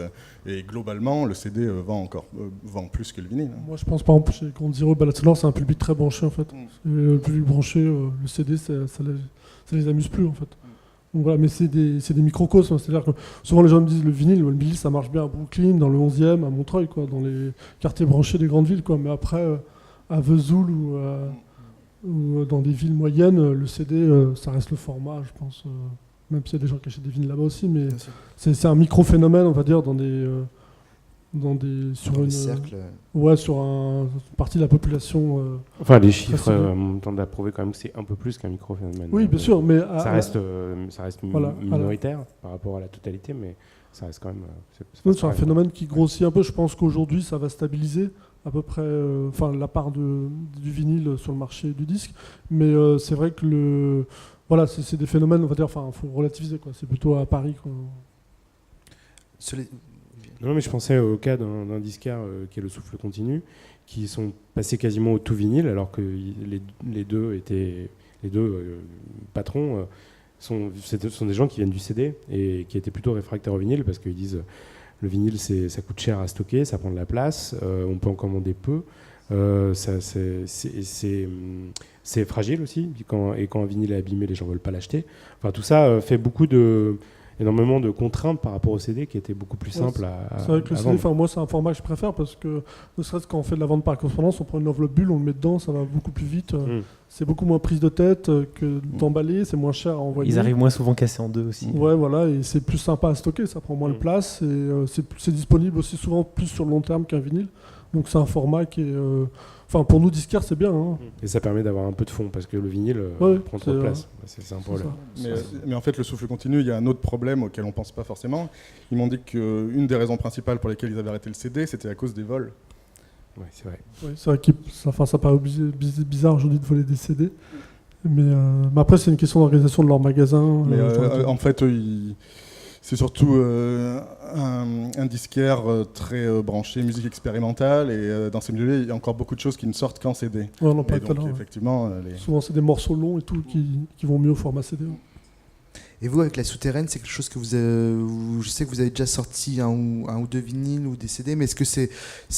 et globalement, le CD vend plus que le vinyle. Moi, je pense par exemple chez Ground Zero, Ballad Sonore, c'est un public très branché en fait. Le public branché, le CD, ça les amuse plus en fait. Donc voilà, mais c'est des microcosmes, c'est-à-dire que souvent les gens me disent le vinyle ça marche bien à Brooklyn, dans le 11e, à Montreuil, quoi, dans les quartiers branchés des grandes villes, quoi. Mais après, à Vesoul ou dans des villes moyennes, le CD, ça reste le format, je pense. Même s'il y a des gens qui achètent des vinyles là-bas aussi, mais c'est un micro-phénomène, on va dire, sur une partie de la population. Enfin, les chiffres tendent à prouver quand même que c'est un peu plus qu'un micro-phénomène. Oui, bien sûr, mais ça reste minoritaire par rapport à la totalité, mais ça reste quand même. C'est un phénomène qui grossit un peu. Je pense qu'aujourd'hui, ça va stabiliser à peu près, la part du vinyle sur le marché du disque. Mais c'est vrai que c'est des phénomènes, on va dire. Enfin, faut relativiser, quoi. C'est plutôt à Paris, quoi. Non, mais je pensais au cas d'un disquaire qui est le Souffle Continu, qui sont passés quasiment au tout vinyle, alors que les deux patrons sont des gens qui viennent du CD et qui étaient plutôt réfractaires au vinyle parce qu'ils disent le vinyle ça coûte cher à stocker, ça prend de la place, on peut en commander peu, c'est fragile aussi, et quand un vinyle est abîmé, les gens ne veulent pas l'acheter. Enfin, tout ça fait énormément de contraintes par rapport au CD qui était beaucoup plus simple à c'est vrai que le CD, vendre. moi c'est un format que je préfère parce que ne serait-ce quand on fait de la vente par correspondance, on prend une enveloppe bulle, on le met dedans, ça va beaucoup plus vite. C'est beaucoup moins prise de tête que d'emballer, c'est moins cher à envoyer. Ils arrivent moins souvent cassés en deux aussi. Ouais, voilà, et c'est plus sympa à stocker, ça prend moins de place et c'est disponible aussi souvent plus sur le long terme qu'un vinyle. Donc c'est un format qui est... pour nous, disquaires, c'est bien. Hein. Et ça permet d'avoir un peu de fond, parce que le vinyle prend trop de place. C'est un problème. Mais en fait, le Souffle Continu, il y a un autre problème auquel on ne pense pas forcément. Ils m'ont dit qu'une des raisons principales pour lesquelles ils avaient arrêté le CD, c'était à cause des vols. Oui, c'est vrai. Oui, c'est vrai que ça paraît bizarre aujourd'hui de voler des CD. Mais après, c'est une question d'organisation de leur magasin. Mais en fait, c'est surtout un disquaire très branché musique expérimentale, et dans ces milieux-là, il y a encore beaucoup de choses qui ne sortent qu'en CD. Ouais, on en parle tout à l'heure. Effectivement, souvent, c'est des morceaux longs et tout qui vont mieux au format CD. Et vous, avec La Souterraine, c'est quelque chose que je sais que vous avez déjà sorti un ou deux vinyles ou des CD, mais est-ce que c'est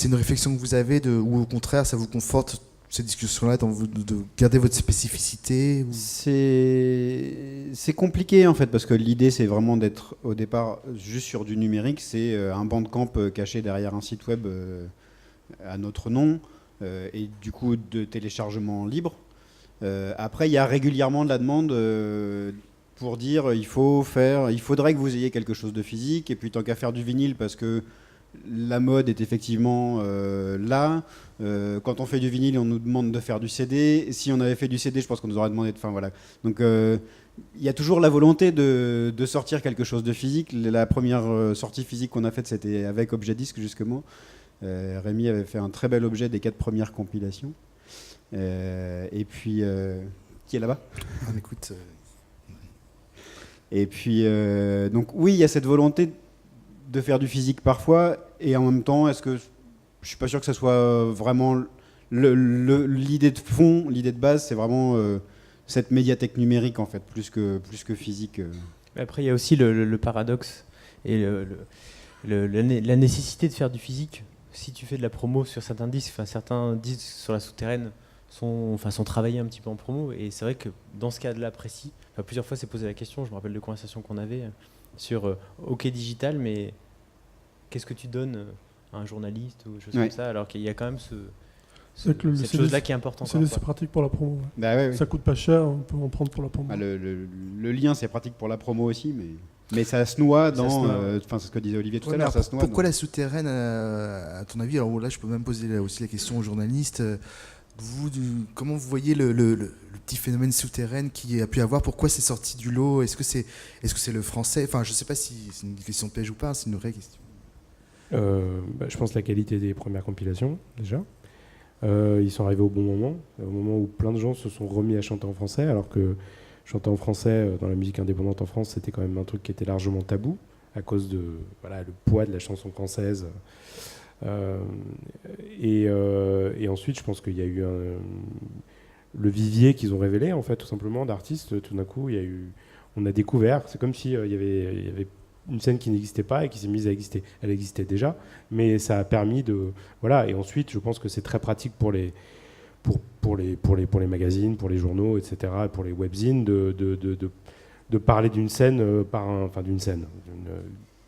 une réflexion que vous avez ou au contraire, ça vous conforte ces discussions-là de garder votre spécificité ou... C'est compliqué en fait, parce que l'idée c'est vraiment d'être au départ juste sur du numérique, c'est un bandcamp caché derrière un site web à notre nom, et du coup de téléchargement libre. Après il y a régulièrement de la demande pour dire il faudrait que vous ayez quelque chose de physique, et puis tant qu'à faire du vinyle, parce que la mode est effectivement là. Quand on fait du vinyle, on nous demande de faire du CD. Si on avait fait du CD, je pense qu'on nous aurait demandé de... Enfin, voilà. Donc il y a toujours la volonté de sortir quelque chose de physique. La première sortie physique qu'on a faite, c'était avec Objet Disque, justement. Rémi avait fait un très bel objet des 4 premières compilations. Et puis... qui est là-bas ? On écoute... Et puis, donc oui, il y a cette volonté de faire du physique parfois, et en même temps, je suis pas sûr que ça soit vraiment l'idée de fond, l'idée de base, c'est vraiment cette médiathèque numérique en fait, plus que physique. Mais après, il y a aussi le paradoxe et la nécessité de faire du physique. Si tu fais de la promo sur certains disques sur La Souterraine sont travaillés un petit peu en promo, et c'est vrai que dans ce cas-là précis, plusieurs fois c'est posé la question, je me rappelle de conversations qu'on avait sur OK Digital, mais qu'est-ce que tu donnes à un journaliste ou choses comme ça, alors qu'il y a quand même cette chose-là qui est importante. C'est pratique pour la promo. Ouais. Bah ouais, oui. Ça coûte pas cher, on peut en prendre pour la promo. Bah, le lien, c'est pratique pour la promo aussi, mais ça se noie dans. Enfin, c'est ce que disait Olivier tout à l'heure. Pourquoi la souterraine, à ton avis? Alors là, je peux même poser aussi la question aux journalistes. Comment vous voyez le petit phénomène souterrain qui a pu avoir? Pourquoi c'est sorti du lot? Est-ce que c'est le français? Enfin, je sais pas si c'est une question de piège ou pas. C'est une vraie question. Je pense la qualité des premières compilations, déjà. Ils sont arrivés au bon moment, au moment où plein de gens se sont remis à chanter en français, alors que chanter en français dans la musique indépendante en France, c'était quand même un truc qui était largement tabou, à cause de le poids de la chanson française. Et ensuite, je pense qu'il y a eu le vivier qu'ils ont révélé, en fait, tout simplement, d'artistes. Tout d'un coup, on a découvert, c'est comme s'il y avait une scène qui n'existait pas et qui s'est mise à exister. Elle existait déjà, mais ça a permis de... Voilà, et ensuite, je pense que c'est très pratique pour les magazines, pour les journaux, etc., pour les webzines, de parler d'une scène, d'une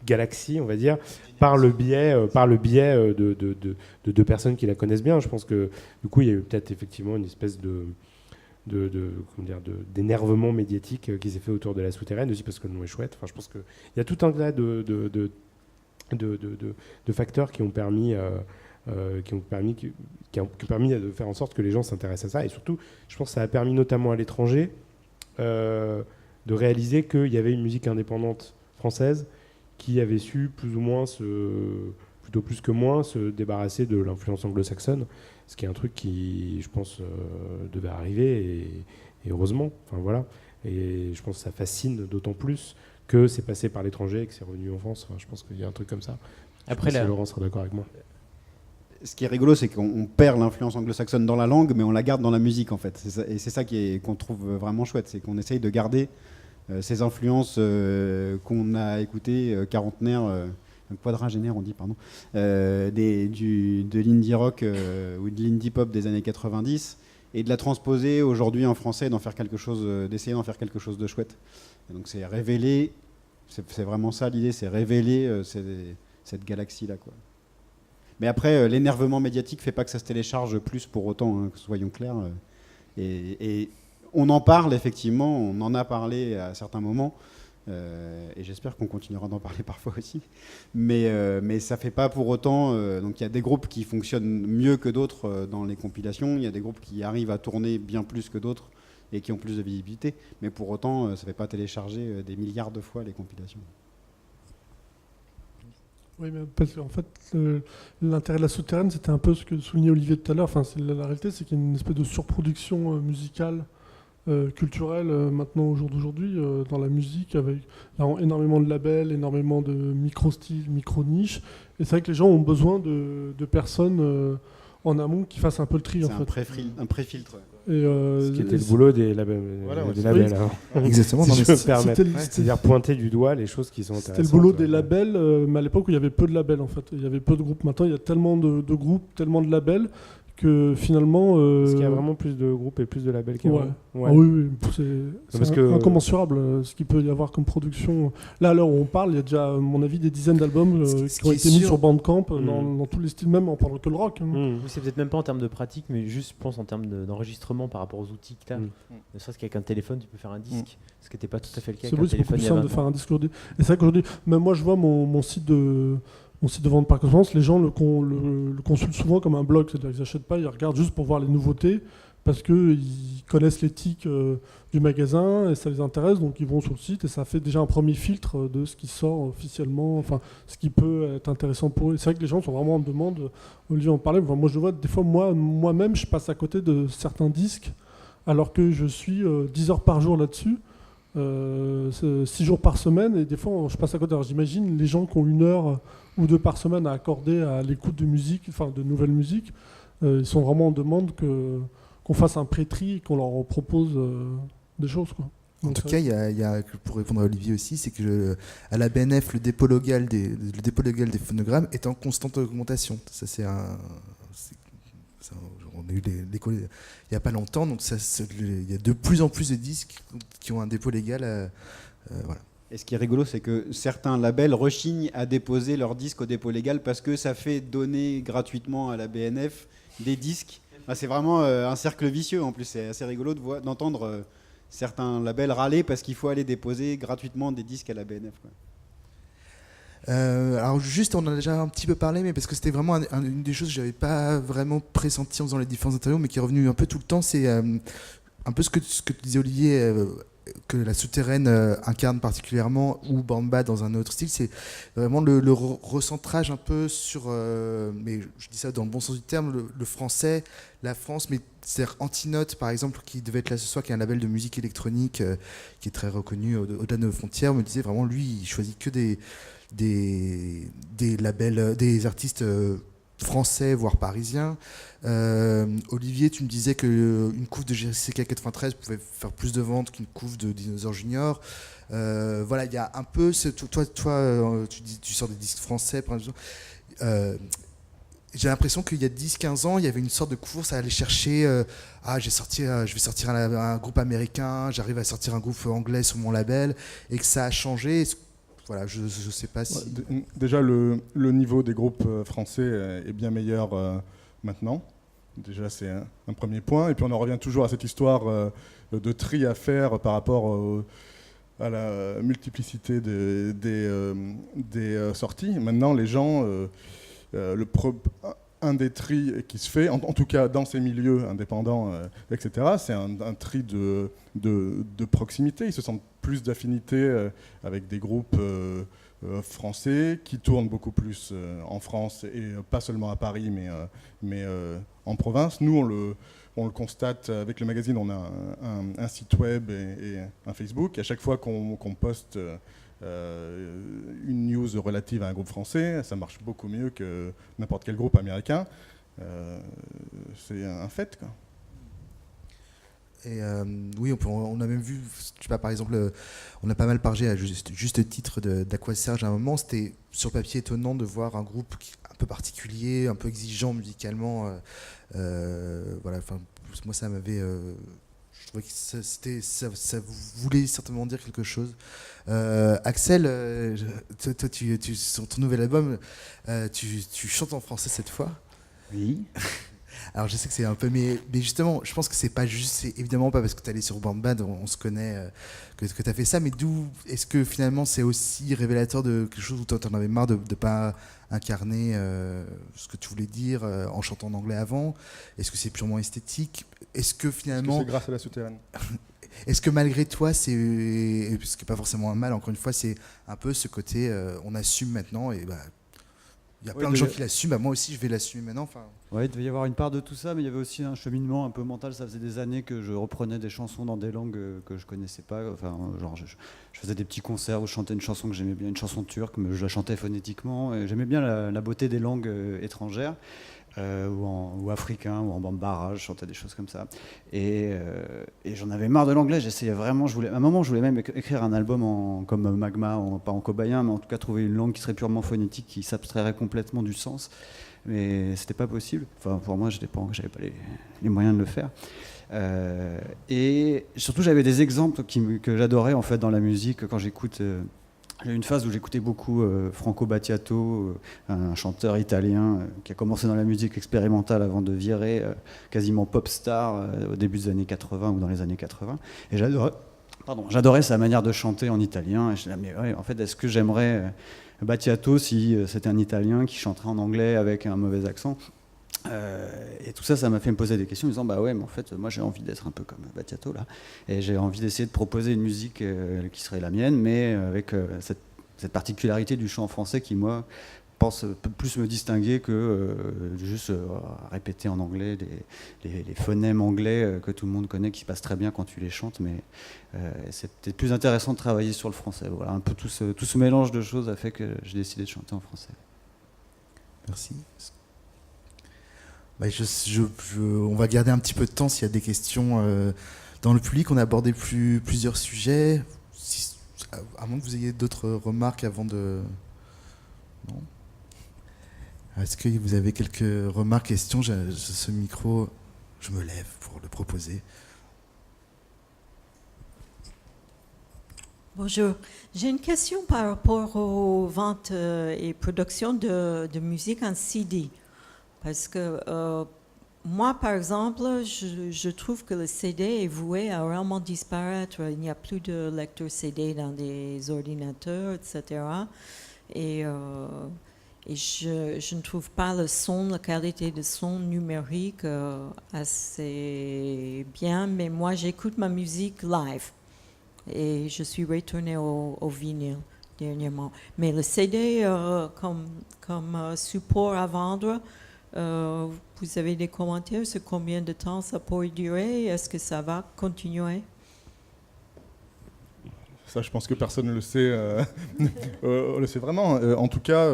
galaxie, on va dire, par le biais de deux personnes qui la connaissent bien. Je pense que, du coup, il y a eu peut-être effectivement une espèce d'énervement médiatique qui s'est fait autour de la souterraine aussi parce que le nom est chouette. Enfin, je pense qu'il y a tout un tas de facteurs qui ont permis de faire en sorte que les gens s'intéressent à ça. Et surtout, je pense que ça a permis notamment à l'étranger de réaliser qu'il y avait une musique indépendante française qui avait su plus ou moins plutôt plus que moins se débarrasser de l'influence anglo-saxonne, ce qui est un truc qui, je pense, devait arriver et heureusement. Enfin voilà. Et je pense que ça fascine d'autant plus que c'est passé par l'étranger et que c'est revenu en France. Enfin, je pense qu'il y a un truc comme ça. Après, Laurent sera d'accord avec moi. Ce qui est rigolo, c'est qu'on perd l'influence anglo-saxonne dans la langue, mais on la garde dans la musique, en fait. Et c'est ça qu'on trouve vraiment chouette, c'est qu'on essaye de garder ces influences qu'on a écoutées, quarantenaires, quadragénaires, on dit, pardon, de l'indie rock ou de l'indie pop des années 90, et de la transposer aujourd'hui en français, d'essayer d'en faire quelque chose de chouette. Et donc c'est révéler, c'est vraiment ça l'idée, c'est révéler cette galaxie-là, quoi. Mais après, l'énervement médiatique fait pas que ça se télécharge plus pour autant, hein, soyons clairs. Et on en parle, effectivement, on en a parlé à certains moments, et j'espère qu'on continuera d'en parler parfois aussi. Mais ça fait pas pour autant... donc il y a des groupes qui fonctionnent mieux que d'autres dans les compilations, il y a des groupes qui arrivent à tourner bien plus que d'autres et qui ont plus de visibilité, mais pour autant, ça fait pas télécharger des milliards de fois les compilations. Oui, mais parce qu'en fait, l'intérêt de la souterraine, c'était un peu ce que soulignait Olivier tout à l'heure. Enfin, la réalité, c'est qu'il y a une espèce de surproduction musicale, culturelle, maintenant, au jour d'aujourd'hui, dans la musique, avec énormément de labels, énormément de micro-styles, micro-niches. Et c'est vrai que les gens ont besoin de personnes en amont qui fassent un peu le tri. C'est en fait. Un pré-filtre. Ce qui était le boulot des labels. Exactement. Si je me permets. C'est-à-dire pointer du doigt les choses qui sont intéressantes. C'était le boulot des labels, mais à l'époque où il y avait peu de labels en fait. Il y avait peu de groupes. Maintenant, il y a tellement de groupes, tellement de labels que finalement. Est-ce qu'il y a vraiment plus de groupes et plus de labels qu'avant? Ouais. Ah oui, c'est incommensurable ce qu'il peut y avoir comme production. Là, à l'heure où on parle, il y a déjà, à mon avis, des dizaines d'albums qui ont été mis sur Bandcamp dans tous les styles, même en parlant que le rock. C'est peut-être même pas en termes de pratique, mais juste, je pense, en termes d'enregistrement par rapport aux outils que tu as. Ne serait-ce qu'avec un téléphone, tu peux faire un disque, ce qui n'était pas tout à fait le cas avec un téléphone. C'est beaucoup plus simple de faire un disque aujourd'hui. Et c'est vrai qu'aujourd'hui, même moi, je vois mon site de vente par correspondance, les gens le consultent souvent comme un blog, c'est-à-dire qu'ils n'achètent pas, ils regardent juste pour voir les nouveautés, parce qu'ils connaissent l'éthique du magasin et ça les intéresse, donc ils vont sur le site et ça fait déjà un premier filtre de ce qui sort officiellement, enfin ce qui peut être intéressant pour eux. Et c'est vrai que les gens sont vraiment en demande. Olivier en parlait, moi je vois des fois moi-même je passe à côté de certains disques alors que je suis 10 heures par jour là-dessus. 6 jours par semaine et des fois je passe à côté. Alors j'imagine les gens qui ont 1 heure ou 2 par semaine à accorder à l'écoute de musique, enfin de nouvelles musiques, ils sont vraiment en demande qu'on fasse un pré-tri et qu'on leur propose des choses, quoi. En tout cas, il y a, pour répondre à Olivier aussi, c'est que à la BNF, le dépôt légal des phonogrammes est en constante augmentation. Ça, on a eu l'écho il n'y a pas longtemps, donc il y a de plus en plus de disques qui ont un dépôt légal. Voilà. Et ce qui est rigolo, c'est que certains labels rechignent à déposer leurs disques au dépôt légal parce que ça fait donner gratuitement à la BNF des disques. C'est vraiment un cercle vicieux. En plus, c'est assez rigolo d'entendre certains labels râler parce qu'il faut aller déposer gratuitement des disques à la BNF, quoi. Alors juste, on en a déjà un petit peu parlé, mais parce que c'était vraiment une des choses que j'avais pas vraiment pressenti en faisant les différentes interviews, mais qui est revenu un peu tout le temps, c'est un peu ce que tu disais, Olivier, que la souterraine incarne particulièrement, ou Bamba dans un autre style, c'est vraiment le recentrage un peu sur, mais je dis ça dans le bon sens du terme, le français, la France, mais c'est-à-dire Antinote par exemple, qui devait être là ce soir, qui est un label de musique électronique qui est très reconnu au-delà de nos frontières, me disait vraiment, lui, il choisit que des labels, des artistes français, voire parisiens. Olivier, tu me disais qu'une couve de JCK 93 pouvait faire plus de ventes qu'une couve de Dinosaur Junior. Voilà, il y a un peu... Toi, tu sors des disques français, par exemple. J'ai l'impression qu'il y a 10-15 ans, il y avait une sorte de course à aller chercher je vais sortir un groupe américain, j'arrive à sortir un groupe anglais sur mon label, et que ça a changé. Voilà, je sais pas si... Déjà, le niveau des groupes français est bien meilleur maintenant. Déjà, c'est un premier point. Et puis, on en revient toujours à cette histoire de tri à faire par rapport à la multiplicité des sorties. Maintenant, les gens... un des tris qui se fait, en tout cas dans ces milieux indépendants, etc., c'est un tri de proximité. Ils se sentent plus d'affinité avec des groupes français qui tournent beaucoup plus en France, et pas seulement à Paris, mais en province. Nous, on le constate avec le magazine, on a un site web et un Facebook. À chaque fois qu'on poste une news relative à un groupe français, ça marche beaucoup mieux que n'importe quel groupe américain. C'est un fait, quoi. Et oui, on a même vu, je sais pas, par exemple, on a pas mal parlé à juste titre d'Aquaserge à un moment. C'était sur papier étonnant de voir un groupe un peu particulier, un peu exigeant musicalement. Voilà, enfin, moi ça m'avait... je trouvais que ça voulait certainement dire quelque chose. Axel, toi, sur ton nouvel album, tu chantes en français cette fois. Oui. Alors je sais que c'est un peu, mais justement, je pense que c'est pas juste, c'est évidemment pas parce que tu es allé sur Bandband, on se connaît, que tu as fait ça, mais d'où est-ce que finalement c'est aussi révélateur de quelque chose où tu en avais marre de ne pas incarner ce que tu voulais dire en chantant en anglais avant? Est-ce que c'est purement esthétique? Est-ce que finalement... C'est grâce à la souterraine. Est-ce que malgré toi, ce qui n'est pas forcément un mal, encore une fois, c'est un peu ce côté, on assume maintenant, et il y a plein de gens qui l'assument, moi aussi je vais l'assumer maintenant. Ouais, il devait y avoir une part de tout ça, mais il y avait aussi un cheminement un peu mental. Ça faisait des années que je reprenais des chansons dans des langues que je connaissais pas. Enfin, genre, je faisais des petits concerts où je chantais une chanson que j'aimais bien, une chanson turque, mais je la chantais phonétiquement. Et j'aimais bien la beauté des langues étrangères. Ou africain, ou en bambara, je chantais des choses comme ça. Et j'en avais marre de l'anglais, j'essayais vraiment, à un moment je voulais même écrire un album comme Magma, pas en cobayen, mais en tout cas trouver une langue qui serait purement phonétique, qui s'abstrairait complètement du sens. Mais c'était pas possible. Enfin, pour moi, j'avais pas les moyens de le faire. Et surtout, j'avais des exemples que j'adorais en fait dans la musique quand j'écoute. J'ai eu une phase où j'écoutais beaucoup Franco Battiato, un chanteur italien qui a commencé dans la musique expérimentale avant de virer quasiment pop star au début des années 80 ou dans les années 80. Et j'adorais sa manière de chanter en italien. Et je me disais, mais ouais, en fait, est-ce que j'aimerais Battiato si c'était un Italien qui chanterait en anglais avec un mauvais accent? Et tout ça, ça m'a fait me poser des questions en me disant, bah ouais, mais en fait, moi j'ai envie d'être un peu comme Battiato là, et j'ai envie d'essayer de proposer une musique qui serait la mienne, mais avec cette particularité du chant français qui, moi, pense peut plus me distinguer que juste répéter en anglais les phonèmes anglais que tout le monde connaît, qui se passent très bien quand tu les chantes, mais c'est peut-être plus intéressant de travailler sur le français. Voilà, un peu tout ce mélange de choses a fait que j'ai décidé de chanter en français. Merci. On va garder un petit peu de temps s'il y a des questions dans le public. On a abordé plusieurs sujets. À moins que vous ayez d'autres remarques avant de... Non ? Est-ce que vous avez quelques remarques, questions ? Ce micro, je me lève pour le proposer. Bonjour. J'ai une question par rapport aux ventes et production de musique en CD. Parce que moi, par exemple, je trouve que le CD est voué à vraiment disparaître. Il n'y a plus de lecteurs CD dans des ordinateurs, etc. Et je ne trouve pas le son, la qualité de son numérique assez bien. Mais moi, j'écoute ma musique live. Et je suis retournée au vinyle dernièrement. Mais le CD comme support à vendre, vous avez des commentaires sur combien de temps ça pourrait durer? Est-ce que ça va continuer? Ça, je pense que personne ne le sait. On le sait vraiment. En tout cas,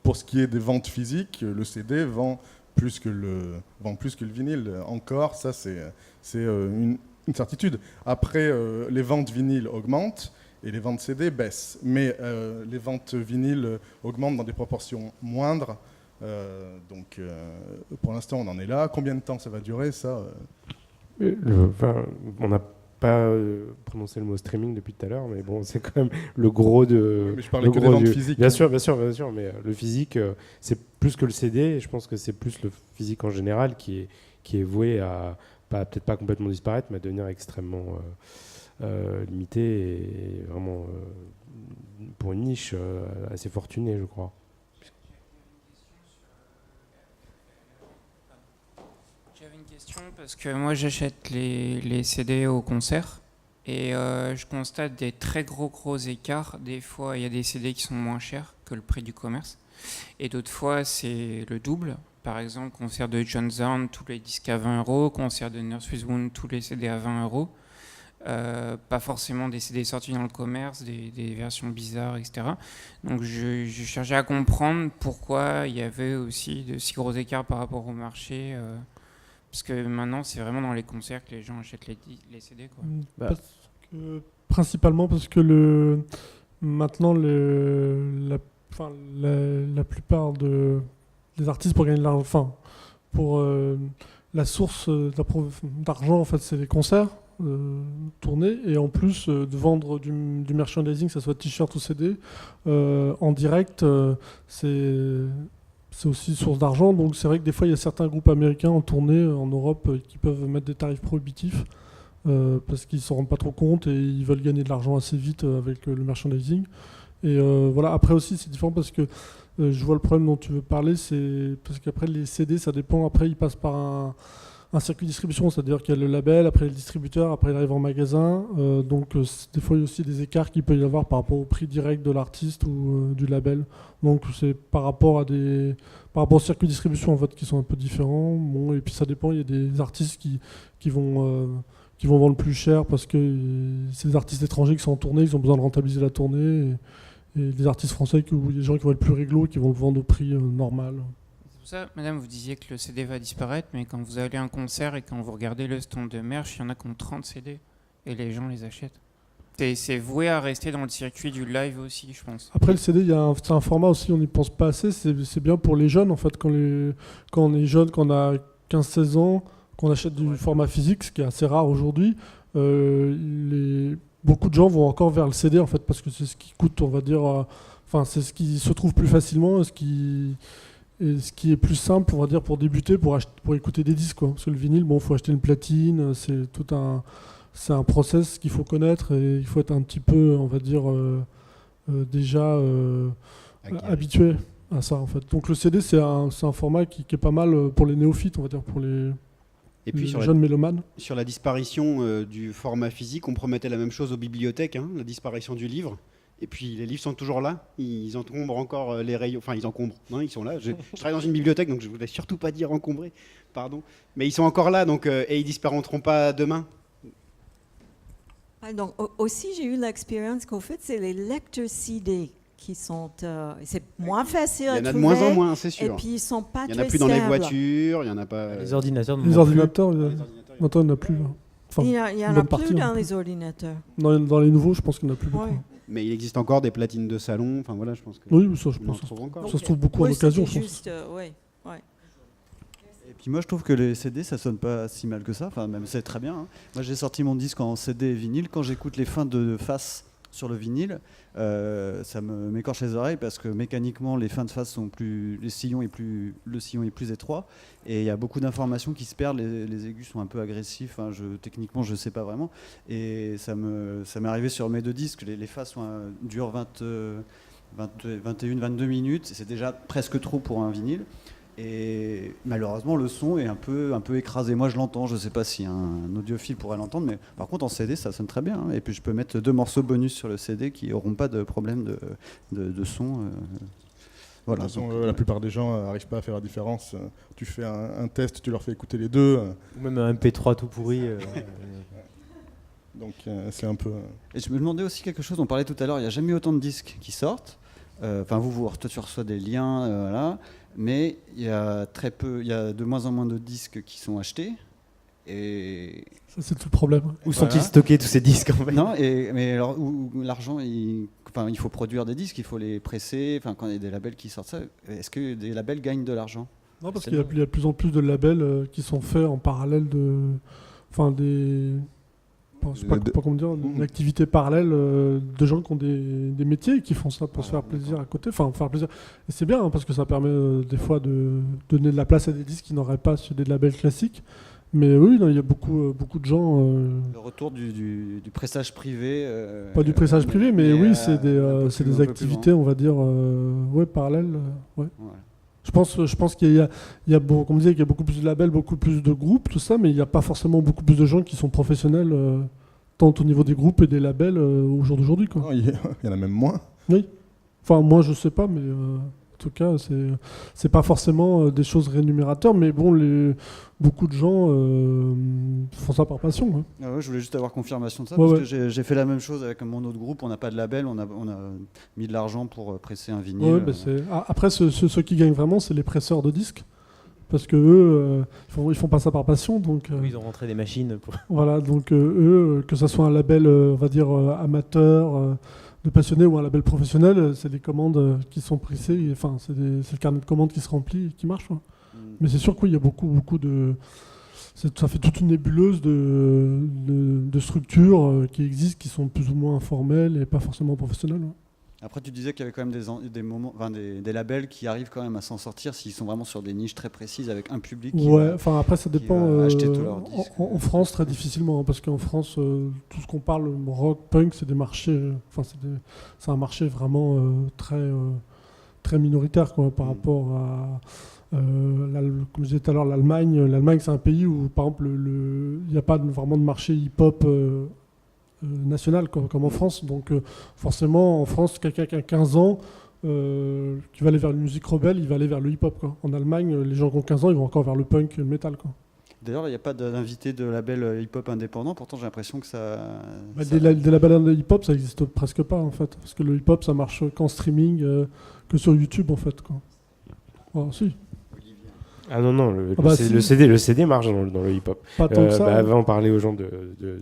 pour ce qui est des ventes physiques, le CD vend plus que le vinyle. Encore, ça, c'est une certitude. Après, les ventes vinyles augmentent et les ventes CD baissent. Mais les ventes vinyles augmentent dans des proportions moindres. Donc, pour l'instant, on en est là. Combien de temps ça va durer, ça on n'a pas prononcé le mot streaming depuis tout à l'heure, mais bon, c'est quand même le gros de. Mais je parlais que des ventes physiques. Bien sûr, mais le physique, c'est plus que le CD, et je pense que c'est plus le physique en général qui est voué à, peut-être pas complètement disparaître, mais à devenir extrêmement limité et vraiment pour une niche assez fortunée, je crois. Parce que moi j'achète les CD au concert et je constate des très gros écarts. Des fois il y a des CD qui sont moins chers que le prix du commerce et d'autres fois c'est le double. Par exemple, concert de John Zorn, tous les disques à 20 €, concert de Nurse with Wound, tous les CD à 20 €. Pas forcément des CD sortis dans le commerce, des versions bizarres, etc. Donc je cherchais à comprendre pourquoi il y avait aussi de si gros écarts par rapport au marché. Parce que maintenant, c'est vraiment dans les concerts que les gens achètent les CD. Quoi. Principalement parce que maintenant, la plupart des artistes, pour gagner de l'argent, pour la source d'argent, en fait, c'est les concerts, tourner, et en plus de vendre du merchandising, que ce soit t-shirt ou CD, en direct, c'est aussi source d'argent. Donc c'est vrai que des fois il y a certains groupes américains en tournée en Europe qui peuvent mettre des tarifs prohibitifs parce qu'ils ne s'en rendent pas trop compte et ils veulent gagner de l'argent assez vite avec le merchandising. Et voilà, après aussi c'est différent parce que je vois le problème dont tu veux parler, c'est parce qu'après les CD ça dépend, après ils passent par un circuit de distribution, c'est-à-dire qu'il y a le label, après le distributeur, après il arrive en magasin. Donc des fois il y a aussi des écarts qu'il peut y avoir par rapport au prix direct de l'artiste ou du label. Donc c'est par rapport au circuit de distribution en fait qui sont un peu différents. Bon, et puis ça dépend, il y a des artistes qui vont vendre plus cher parce que c'est des artistes étrangers qui sont en tournée, ils ont besoin de rentabiliser la tournée. Et des artistes français, il y a des gens qui vont être plus réglo, qui vont le vendre au prix normal. C'est pour ça, madame, vous disiez que le CD va disparaître, mais quand vous allez à un concert et quand vous regardez le stand de merch, il y en a qui ont 30 CD et les gens les achètent. C'est voué à rester dans le circuit du live aussi, je pense. Après, le CD, c'est un format aussi, on n'y pense pas assez. C'est bien pour les jeunes, en fait, quand on est jeune, quand on a 15-16 ans, qu'on achète du format physique, ce qui est assez rare aujourd'hui. Beaucoup de gens vont encore vers le CD, en fait, parce que c'est ce qui coûte, on va dire... c'est ce qui se trouve plus facilement, ce qui est plus simple, on va dire, pour débuter, pour écouter des disques, quoi. Parce que le vinyle, bon, il faut acheter une platine, c'est un process qu'il faut connaître et il faut être un petit peu, on va dire, déjà habitué à ça, en fait. Donc le CD, c'est un format qui est pas mal pour les néophytes, on va dire, pour les jeunes mélomanes. Sur la disparition du format physique, on promettait la même chose aux bibliothèques, la disparition du livre. Et puis les livres sont toujours là, ils encombrent encore les rayons, enfin ils encombrent, non, ils sont là. Je travaille dans une bibliothèque, donc je ne voulais surtout pas dire encombrer, pardon. Mais ils sont encore là, donc, et ils disparaîtront pas demain. Donc, aussi, j'ai eu l'expérience qu'au fait, c'est les lecteurs CD qui sont... c'est moins facile à trouver. Il y en a de moins en moins, c'est sûr. Et puis, ils ne sont pas très Il n'y en a plus dans les voitures, il n'y en a pas... Les ordinateurs, maintenant, il n'y en a plus. Enfin, il n'y en a plus dans les ordinateurs. Dans les nouveaux, je pense qu'il n'y en a plus beaucoup. Ouais. Mais il existe encore des platines de salon, enfin voilà, je pense que... Oui, ça, je pense. Encore. Ça se trouve beaucoup en occasion, je pense. Et puis moi je trouve que les CD ça sonne pas si mal que ça, enfin même c'est très bien. Moi j'ai sorti mon disque en CD et vinyle, quand j'écoute les fins de face sur le vinyle, ça me m'écorche les oreilles parce que mécaniquement les fins de phase sont le sillon est plus étroit et il y a beaucoup d'informations qui se perdent, les aigus sont un peu agressifs, hein, techniquement je sais pas vraiment, et ça m'est arrivé sur mes 2 disques, les phases durent 21, 22 minutes, c'est déjà presque trop pour un vinyle. Et malheureusement, le son est un peu écrasé. Moi, je l'entends. Je ne sais pas si un audiophile pourrait l'entendre, mais par contre, en CD, ça sonne très bien. Hein. Et puis, je peux mettre 2 morceaux bonus sur le CD qui n'auront pas de problème de son. Voilà. De toute façon, la plupart des gens n'arrivent pas à faire la différence. Tu fais un test, tu leur fais écouter les 2. Ou même un MP3 tout pourri. Donc, c'est un peu... Et je me demandais aussi quelque chose. On parlait tout à l'heure, il n'y a jamais eu autant de disques qui sortent. Enfin, toi, tu reçois des liens, voilà. Mais il y a de moins en moins de disques qui sont achetés. Et Ça, c'est tout le problème. Où sont-ils stockés tous ces disques en fait? Non, mais alors où l'argent, il faut produire des disques, il faut les presser. Enfin, quand il y a des labels qui sortent ça, est-ce que des labels gagnent de l'argent? Non, parce qu'il y a de plus en plus de labels qui sont faits en parallèle je sais pas comment dire, une activité parallèle de gens qui ont des métiers et qui font ça pour se faire plaisir à côté. Enfin, faire plaisir. Et c'est bien parce que ça permet des fois de donner de la place à des disques qui n'auraient pas sur des labels classiques. Mais oui, il y a beaucoup de gens. Le retour du pressage privé. Pas du pressage privé, mais oui, c'est des activités, on va dire, parallèles. Ouais. Je pense qu'il y a, comme on disait, qu'il y a beaucoup plus de labels, beaucoup plus de groupes, tout ça, mais il n'y a pas forcément beaucoup plus de gens qui sont professionnels, tant au niveau des groupes et des labels au jour d'aujourd'hui. Il y en a même moins. Oui. Enfin, moi, je sais pas, mais en tout cas, c'est pas forcément des choses rémunérateurs, mais bon, beaucoup de gens font ça par passion. Hein. Ah ouais, je voulais juste avoir confirmation de ça, parce que j'ai fait la même chose avec mon autre groupe, on n'a pas de label, on a mis de l'argent pour presser un vinyle. Après, ceux qui gagnent vraiment, c'est les presseurs de disques. Parce que eux, ils font pas ça par passion, donc. Ils ont rentré des machines pour. Voilà, donc eux, que ça soit un label, on va dire amateur, de passionnés ou un label professionnel, c'est des commandes qui sont pressées. Enfin, c'est le carnet de commandes qui se remplit et qui marche. Hein. Mais c'est sûr qu'il y a beaucoup de. Ça fait toute une nébuleuse de structures qui existent, qui sont plus ou moins informelles et pas forcément professionnelles. Hein. Après, tu disais qu'il y avait quand même des labels qui arrivent quand même à s'en sortir s'ils sont vraiment sur des niches très précises avec un public. Après ça dépend. Acheter tous leurs disques. En France, très difficilement, parce qu'en France, tout ce qu'on parle rock, punk, c'est des marchés. C'est un marché vraiment très minoritaire par rapport à. Comme je disais tout à l'heure, l'Allemagne. L'Allemagne, c'est un pays où, par exemple, il n'y a pas vraiment de marché hip-hop. National comme en France, donc forcément en France quelqu'un qui a 15 ans qui va aller vers la musique rebelle, il va aller vers le hip-hop quoi. En Allemagne les gens qui ont 15 ans ils vont encore vers le punk et le métal quoi. D'ailleurs il n'y a pas d'invité de label hip-hop indépendant, pourtant j'ai l'impression que ça... Des labels de hip-hop ça n'existe presque pas en fait, parce que le hip-hop ça marche qu'en streaming, que sur YouTube en fait quoi. Alors, si. Ah non, le CD marche dans le hip-hop. Pas tant que ça. Avant, on parlait aux gens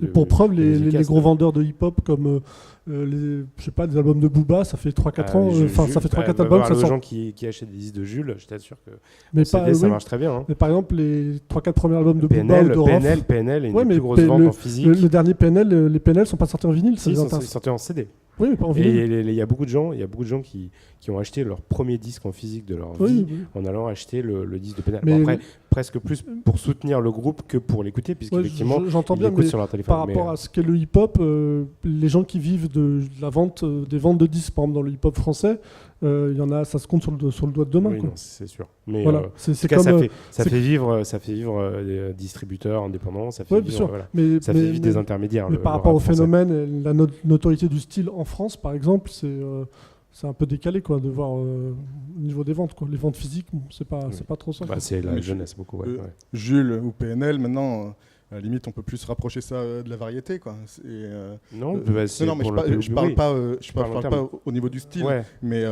et pour preuve, les gros vendeurs de hip-hop comme je sais pas, des albums de Booba, ça fait 3-4 ans, ça fait 3-4 albums que ça sort. Les gens qui achètent des disques de Jules, je t'assure que mais CD, ça marche très bien. Hein. Mais par exemple, les 3-4 premiers albums de Booba ou de Rof, PNL est une des plus grosses ventes en physique. Le dernier PNL, les PNL sont pas sortis en vinyle, ils sont sortis en CD. Oui, mais pas en vinyle. Et il y a beaucoup de gens qui ont acheté leur premier disque en physique de leur vie en allant acheter le disque de PNL. Bon, après, presque plus pour soutenir le groupe que pour l'écouter, puisqu'effectivement, ils l'écoutent sur leur téléphone. Par rapport à ce qu'est le hip-hop, les gens qui vivent de la vente, des ventes de disques, par exemple dans le hip-op français, il y en a, ça se compte sur le doigt de deux mains. Oui, non, c'est sûr. Mais voilà, ça fait vivre des distributeurs indépendants, ça fait vivre des intermédiaires. Mais par rapport au phénomène, la notoriété du style en France, par exemple, c'est un peu décalé quoi, de voir au niveau des ventes. Quoi. Les ventes physiques, c'est pas trop ça. C'est la jeunesse beaucoup. Jules ou PNL, maintenant, à la limite, on peut plus se rapprocher ça de la variété. Quoi. Non, mais je parle pas au niveau du style. Ouais. Mais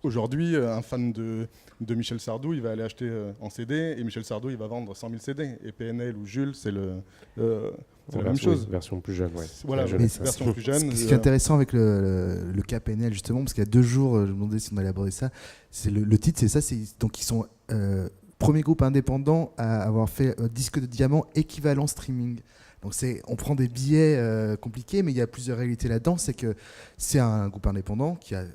aujourd'hui, un fan de Michel Sardou, il va aller acheter en CD, et Michel Sardou, il va vendre 100 000 CD. Et PNL ou Jules, c'est la même chose. Version plus jeune, ouais. Voilà, version plus jeune. Ce qui est intéressant avec le cas PNL, justement, parce qu'il y a 2 jours, je me demandais si on allait aborder ça, c'est le titre, c'est ça, donc ils sont premier groupe indépendant à avoir fait disque de diamant équivalent streaming. Donc on prend des billets compliqués, mais il y a plusieurs réalités là-dedans. C'est que c'est un groupe indépendant qui a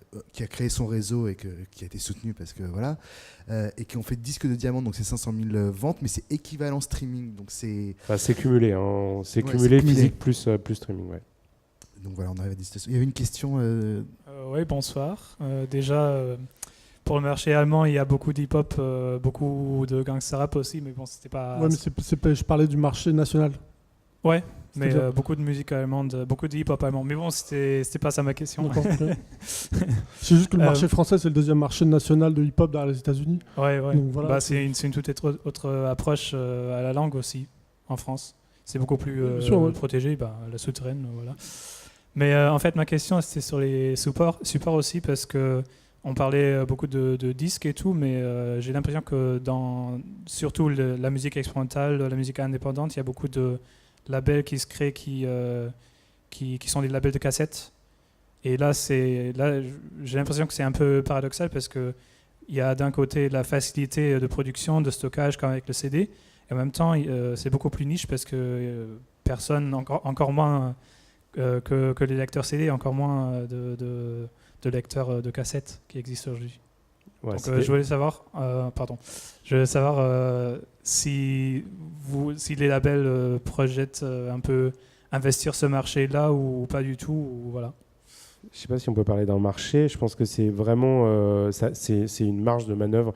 créé son réseau et qui a été soutenu parce que voilà, et qui ont fait disque de diamant, donc c'est 500 000 ventes, mais c'est équivalent streaming. Donc c'est cumulé, hein. C'est Ouais, cumulé c'est cumulé. physique plus streaming. Ouais. Donc voilà, on arrive à des situations. Il y avait une question. Oui, bonsoir. Déjà, pour le marché allemand, il y a beaucoup d'hip-hop, beaucoup de gangsta rap aussi, mais bon, c'était pas. Ouais, mais je parlais du marché national. Ouais, mais C'est-à-dire beaucoup de musique allemande, beaucoup de hip-hop allemand. Mais bon, c'était pas ça ma question. D'accord, ok. C'est juste que le marché français, c'est le deuxième marché national de hip-hop derrière les États-Unis. Ouais. Donc voilà, Bah, c'est une toute autre approche à la langue aussi, en France. C'est beaucoup plus sûr, ouais. protégé, la souterraine, voilà. Mais en fait, ma question, c'était sur les supports aussi, parce que on parlait beaucoup de disques et tout, mais j'ai l'impression que surtout la musique expérimentale, la musique indépendante, il y a beaucoup de labels qui se créent qui sont des labels de cassettes. Et là, j'ai l'impression que c'est un peu paradoxal parce qu'il y a d'un côté la facilité de production, de stockage comme avec le CD, et en même temps, c'est beaucoup plus niche parce que personne, encore moins que les lecteurs CD, encore moins de lecteurs de cassettes qui existent aujourd'hui. Ouais, Donc, je voulais savoir, si les labels projettent un peu investir ce marché-là ou pas du tout, ou voilà. Je ne sais pas si on peut parler d'un marché. Je pense que c'est vraiment c'est une marge de manœuvre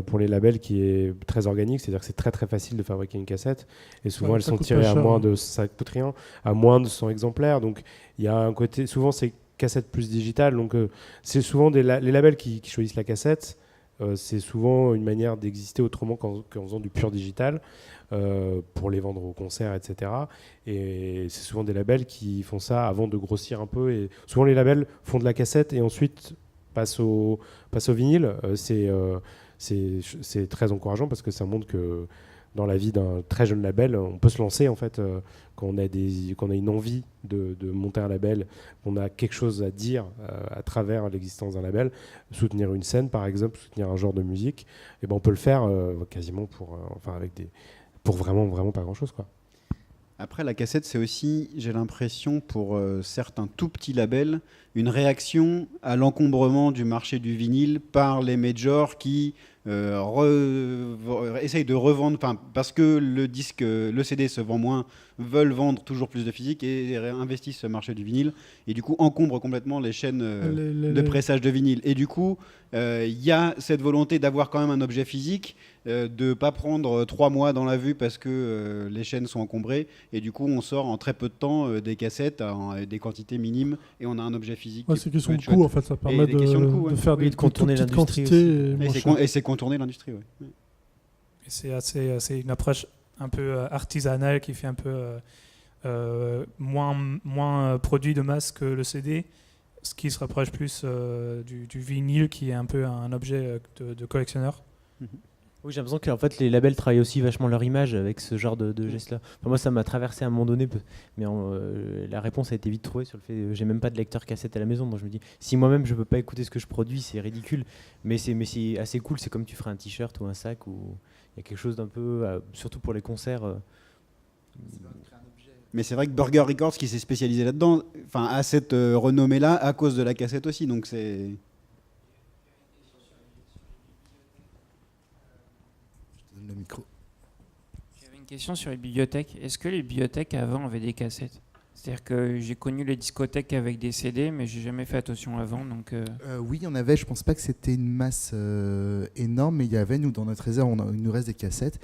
pour les labels qui est très organique. C'est-à-dire que c'est très très facile de fabriquer une cassette et souvent elles sont tirées à moins de ça coûte rien, à moins de 100 exemplaires. Donc il y a un côté, souvent c'est cassette plus digitale. Donc c'est souvent les labels qui choisissent la cassette. C'est souvent une manière d'exister autrement qu'en faisant du pur digital pour les vendre au concert, etc. Et c'est souvent des labels qui font ça avant de grossir un peu. Et souvent les labels font de la cassette et ensuite passent au vinyle. C'est très encourageant parce que ça montre que dans la vie d'un très jeune label, on peut se lancer en fait quand on a une envie de monter un label, qu'on a quelque chose à dire à travers l'existence d'un label, soutenir une scène par exemple, soutenir un genre de musique, et ben on peut le faire quasiment pour vraiment pas grand chose quoi. Après, la cassette, c'est aussi, j'ai l'impression, pour certains tout petits labels, une réaction à l'encombrement du marché du vinyle par les majors qui essayent de revendre, parce que le CD se vend moins, veulent vendre toujours plus de physique et investissent ce marché du vinyle et du coup encombrent complètement les chaînes de pressage de vinyle. Et du coup, il y a cette volonté d'avoir quand même un objet physique, de ne pas prendre 3 mois dans la vue parce que les chaînes sont encombrées et du coup on sort en très peu de temps des cassettes à des quantités minimes et on a un objet physique. Ouais, c'est question de coût en fait, ça permet de faire de contourner petites l'industrie quantités. Et c'est contourner l'industrie, oui. C'est une approche un peu artisanale qui fait un peu moins produit de masse que le CD, ce qui se rapproche plus du vinyle qui est un peu un objet de collectionneur. Oui, j'ai l'impression que en fait, les labels travaillent aussi vachement leur image avec ce genre de gestes-là. Enfin, moi, ça m'a traversé à un moment donné, mais la réponse a été vite trouvée sur le fait j'ai même pas de lecteur cassette à la maison. Donc je me dis, si moi-même je peux pas écouter ce que je produis, c'est ridicule. Mais c'est assez cool, c'est comme tu ferais un t-shirt ou un sac, où il y a quelque chose d'un peu, surtout pour les concerts. Mais c'est vrai que Burger Records, qui s'est spécialisé là-dedans, a cette renommée-là à cause de la cassette aussi. Donc c'est... Le micro. J'avais une question sur les bibliothèques. Est-ce que les bibliothèques avant avaient des cassettes ? C'est-à-dire que j'ai connu les discothèques avec des CD, mais j'ai jamais fait attention avant. Donc oui, il y en avait. Je pense pas que c'était une masse énorme, mais il y avait, nous, dans notre réserve, il nous reste des cassettes.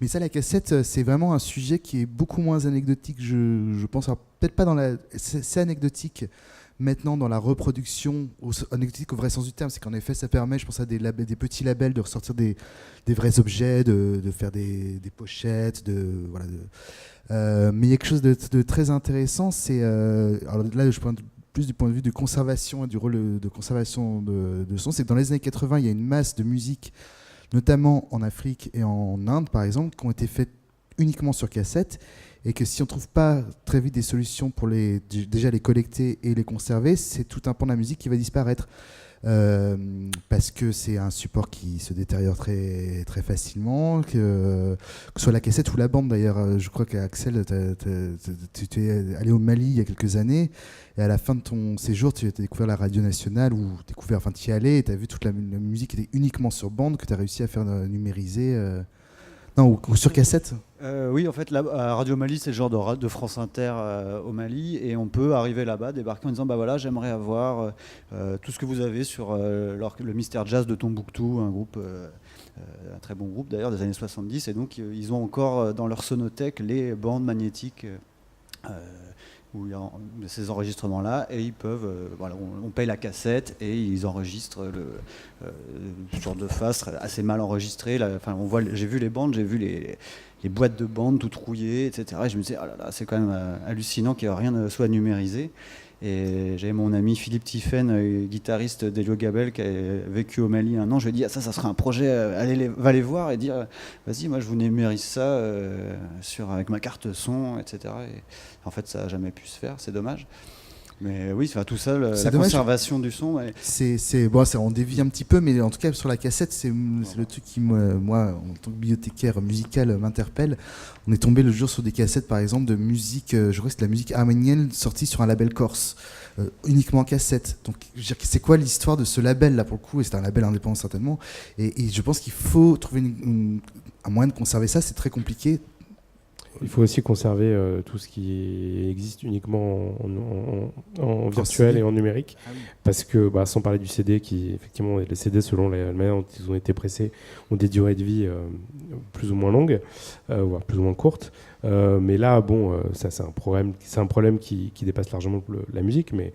Mais ça, la cassette, c'est vraiment un sujet qui est beaucoup moins anecdotique, je pense. Alors, peut-être pas dans la... C'est anecdotique maintenant dans la reproduction, anecdotique au vrai sens du terme. C'est qu'en effet, ça permet, je pense, à des petits labels de ressortir des vrais objets, de faire des pochettes, voilà, mais il y a quelque chose de très intéressant, c'est alors là je prends plus du point de vue de conservation et du rôle de conservation de son, c'est que dans les années 80 il y a une masse de musique, notamment en Afrique et en Inde par exemple, qui ont été faites uniquement sur cassette et que si on trouve pas très vite des solutions pour déjà les collecter et les conserver, c'est tout un pan de la musique qui va disparaître. Parce que c'est un support qui se détériore très, très facilement, que ce soit la cassette ou la bande d'ailleurs. Je crois qu'Axel, tu es allé au Mali il y a quelques années, et à la fin de ton séjour, tu as découvert la radio nationale, tu y es allé et tu as vu toute la musique qui était uniquement sur bande, que tu as réussi à faire numériser. Non, ou sur cassette. Oui, en fait, à Radio Mali, c'est le genre de France Inter au Mali, et on peut arriver là-bas, débarquer en disant bah voilà, j'aimerais avoir tout ce que vous avez sur le Mystère Jazz de Tombouctou, un groupe, un très bon groupe d'ailleurs des années 70, et donc ils ont encore dans leur sonothèque les bandes magnétiques où il y a ces enregistrements-là, et ils peuvent, voilà, on paye la cassette et ils enregistrent sur deux faces assez mal enregistré. Enfin, j'ai vu les bandes, j'ai vu les boîtes de bandes toutes rouillées, etc. Et je me disais, oh là là, c'est quand même hallucinant qu'il n'y ait rien ne soit numérisé. Et j'avais mon ami Philippe Tiffen, guitariste d'Helio Gabel, qui a vécu au Mali un an. Je lui ai dit, ça serait un projet, va les voir et dire, vas-y, moi je vous numérise ça avec ma carte son, etc. Et en fait, ça n'a jamais pu se faire, c'est dommage. Mais oui, tout ça, la conservation du son. On dévie un petit peu, mais en tout cas, sur la cassette, c'est le truc qui, moi, en tant que bibliothécaire musical, m'interpelle. On est tombé le jour sur des cassettes, par exemple, de musique, je crois que c'est de la musique arménienne sortie sur un label corse, uniquement en cassette. Donc, c'est quoi l'histoire de ce label-là, pour le coup? Et c'est un label indépendant, certainement. Et je pense qu'il faut trouver un moyen de conserver ça. C'est très compliqué. Il faut aussi conserver tout ce qui existe uniquement en virtuel et en numérique. Ah oui. Parce que, sans parler du CD, qui effectivement, les CD, selon la manière dont ils ont été pressés, ont des durées de vie plus ou moins longues, voire plus ou moins courtes. Mais là, ça, c'est un problème qui dépasse largement la musique, mais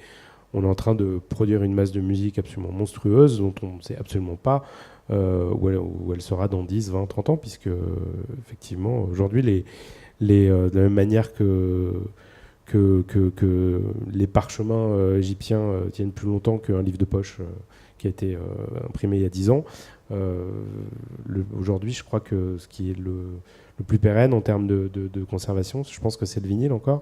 on est en train de produire une masse de musique absolument monstrueuse dont on ne sait absolument pas où elle sera dans 10, 20, 30 ans, puisque effectivement, aujourd'hui, de la même manière que les parchemins égyptiens tiennent plus longtemps qu'un livre de poche qui a été imprimé il y a 10 ans, aujourd'hui, je crois que ce qui est le plus pérenne en termes de conservation, je pense que c'est le vinyle encore.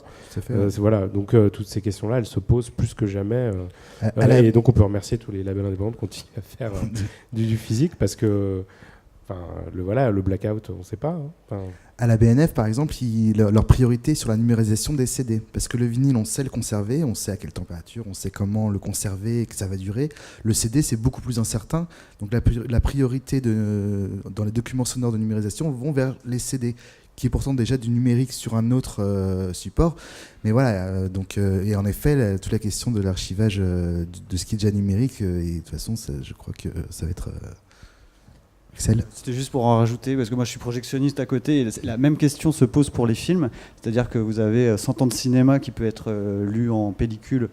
Voilà, donc toutes ces questions-là, elles se posent plus que jamais. Et donc on peut remercier tous les labels indépendants de continuer à faire du physique, parce que le blackout, on ne sait pas. À la BNF, par exemple, leur priorité est sur la numérisation des CD. Parce que le vinyle, on sait le conserver, on sait à quelle température, on sait comment le conserver et que ça va durer. Le CD, c'est beaucoup plus incertain. Donc la priorité dans les documents sonores de numérisation vont vers les CD, qui est pourtant déjà du numérique sur un autre support. Mais voilà, et en effet, toute la question de l'archivage de ce qui est déjà numérique, et de toute façon, je crois que ça va être... C'était juste pour en rajouter, parce que moi je suis projectionniste à côté, et la même question se pose pour les films, c'est-à-dire que vous avez 100 ans de cinéma qui peut être lu en pellicule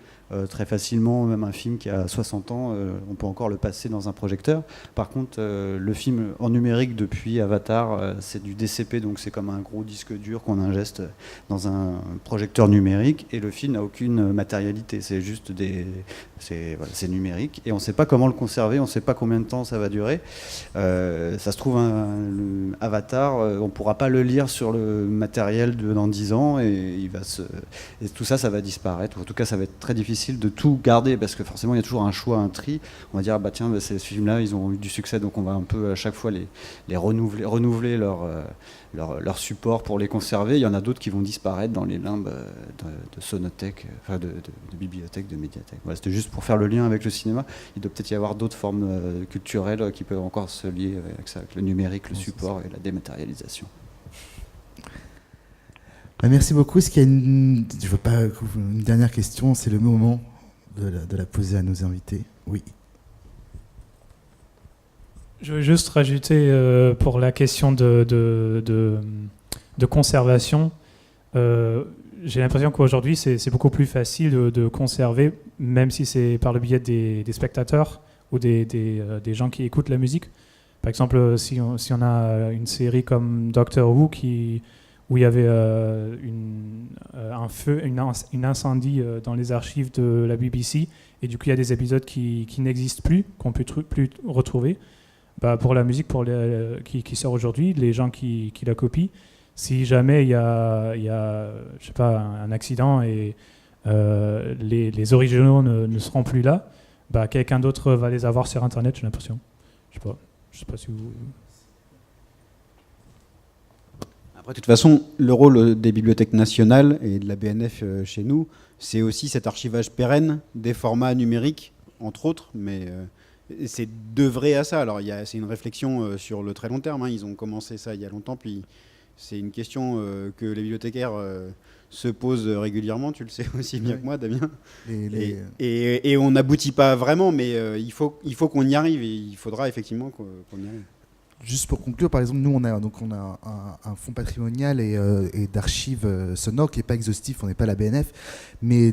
très facilement, même un film qui a 60 ans, on peut encore le passer dans un projecteur. Par contre, le film en numérique depuis Avatar, c'est du DCP, donc c'est comme un gros disque dur qu'on ingeste dans un projecteur numérique, et le film n'a aucune matérialité, c'est juste c'est numérique, et on ne sait pas comment le conserver, on ne sait pas combien de temps ça va durer. Ça se trouve, Avatar, on ne pourra pas le lire sur le matériel dans 10 ans, et tout ça, ça va disparaître, ou en tout cas ça va être très difficile de tout garder, parce que forcément il y a toujours un choix, un tri. On va dire ces films-là, ils ont eu du succès, donc on va un peu à chaque fois les renouveler leur support pour les conserver. Il y en a d'autres qui vont disparaître dans les limbes de sonothèque, de bibliothèque, de médiathèque. Voilà, c'était juste pour faire le lien avec le cinéma. Il doit peut-être y avoir d'autres formes culturelles qui peuvent encore se lier avec ça, avec le numérique, le support et la dématérialisation. Merci beaucoup. Est-ce qu'il y a une dernière question? C'est le moment de la poser à nos invités. Oui. Je veux juste rajouter pour la question de conservation. J'ai l'impression qu'aujourd'hui, c'est beaucoup plus facile de conserver, même si c'est par le biais des spectateurs ou des gens qui écoutent la musique. Par exemple, si on a une série comme Doctor Who où il y avait un incendie dans les archives de la BBC, et du coup il y a des épisodes qui n'existent plus, qu'on ne peut plus retrouver. Pour la musique qui sort aujourd'hui, les gens qui la copient, si jamais il y a je sais pas, un accident et les originaux ne seront plus là, bah, quelqu'un d'autre va les avoir sur Internet, j'ai l'impression. Je sais pas si vous... Après, de toute façon, le rôle des bibliothèques nationales et de la BNF chez nous, c'est aussi cet archivage pérenne des formats numériques, entre autres, mais c'est d'œuvrer à ça. Alors, c'est une réflexion sur le très long terme, hein. Ils ont commencé ça il y a longtemps, puis c'est une question que les bibliothécaires se posent régulièrement, tu le sais aussi bien que moi, Damien. Et on n'aboutit pas vraiment, mais il faut qu'on y arrive, et il faudra effectivement qu'on y arrive. Juste pour conclure, par exemple, nous on a un fonds patrimonial et d'archives sonores qui n'est pas exhaustif, on n'est pas la BNF, mais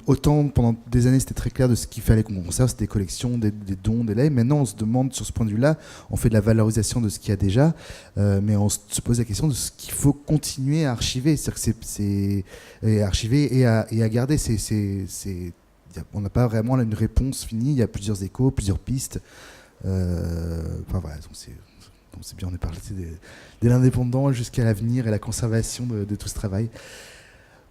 autant pendant des années c'était très clair de ce qu'il fallait qu'on conserve, c'était des collections, des dons, des legs. Maintenant on se demande sur ce point de vue-là, on fait de la valorisation de ce qu'il y a déjà, mais on se pose la question de ce qu'il faut continuer à archiver, c'est-à-dire que archiver et à garder. On n'a pas vraiment une réponse finie, il y a plusieurs échos, plusieurs pistes. Enfin voilà, donc c'est bien, on est parlé de l'indépendant jusqu'à l'avenir et la conservation de tout ce travail.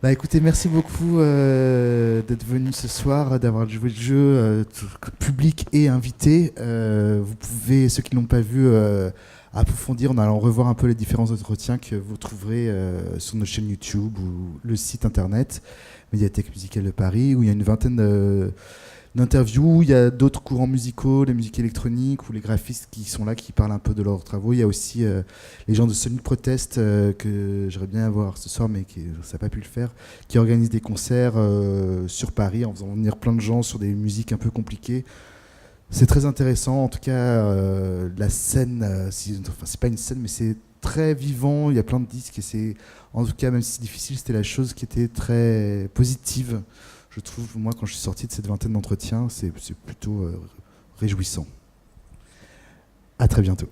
Bah écoutez, merci beaucoup d'être venu ce soir, d'avoir joué le jeu, public et invité. Vous pouvez, ceux qui ne l'ont pas vu, approfondir en allant revoir un peu les différents entretiens que vous trouverez sur nos chaînes YouTube ou le site internet Médiathèque musicale de Paris, où il y a une vingtaine d'interviews. Il y a d'autres courants musicaux, les musiques électroniques ou les graphistes qui sont là, qui parlent un peu de leurs travaux. Il y a aussi les gens de Sonic Protest que j'aimerais bien voir ce soir, mais ça n'a pas pu le faire, qui organisent des concerts sur Paris en faisant venir plein de gens sur des musiques un peu compliquées. C'est très intéressant. En tout cas, la scène, c'est pas une scène, mais c'est très vivant. Il y a plein de disques et c'est, en tout cas, même si c'est difficile, c'était la chose qui était très positive. Je trouve, moi, quand je suis sorti de cette vingtaine d'entretiens, c'est plutôt réjouissant. À très bientôt.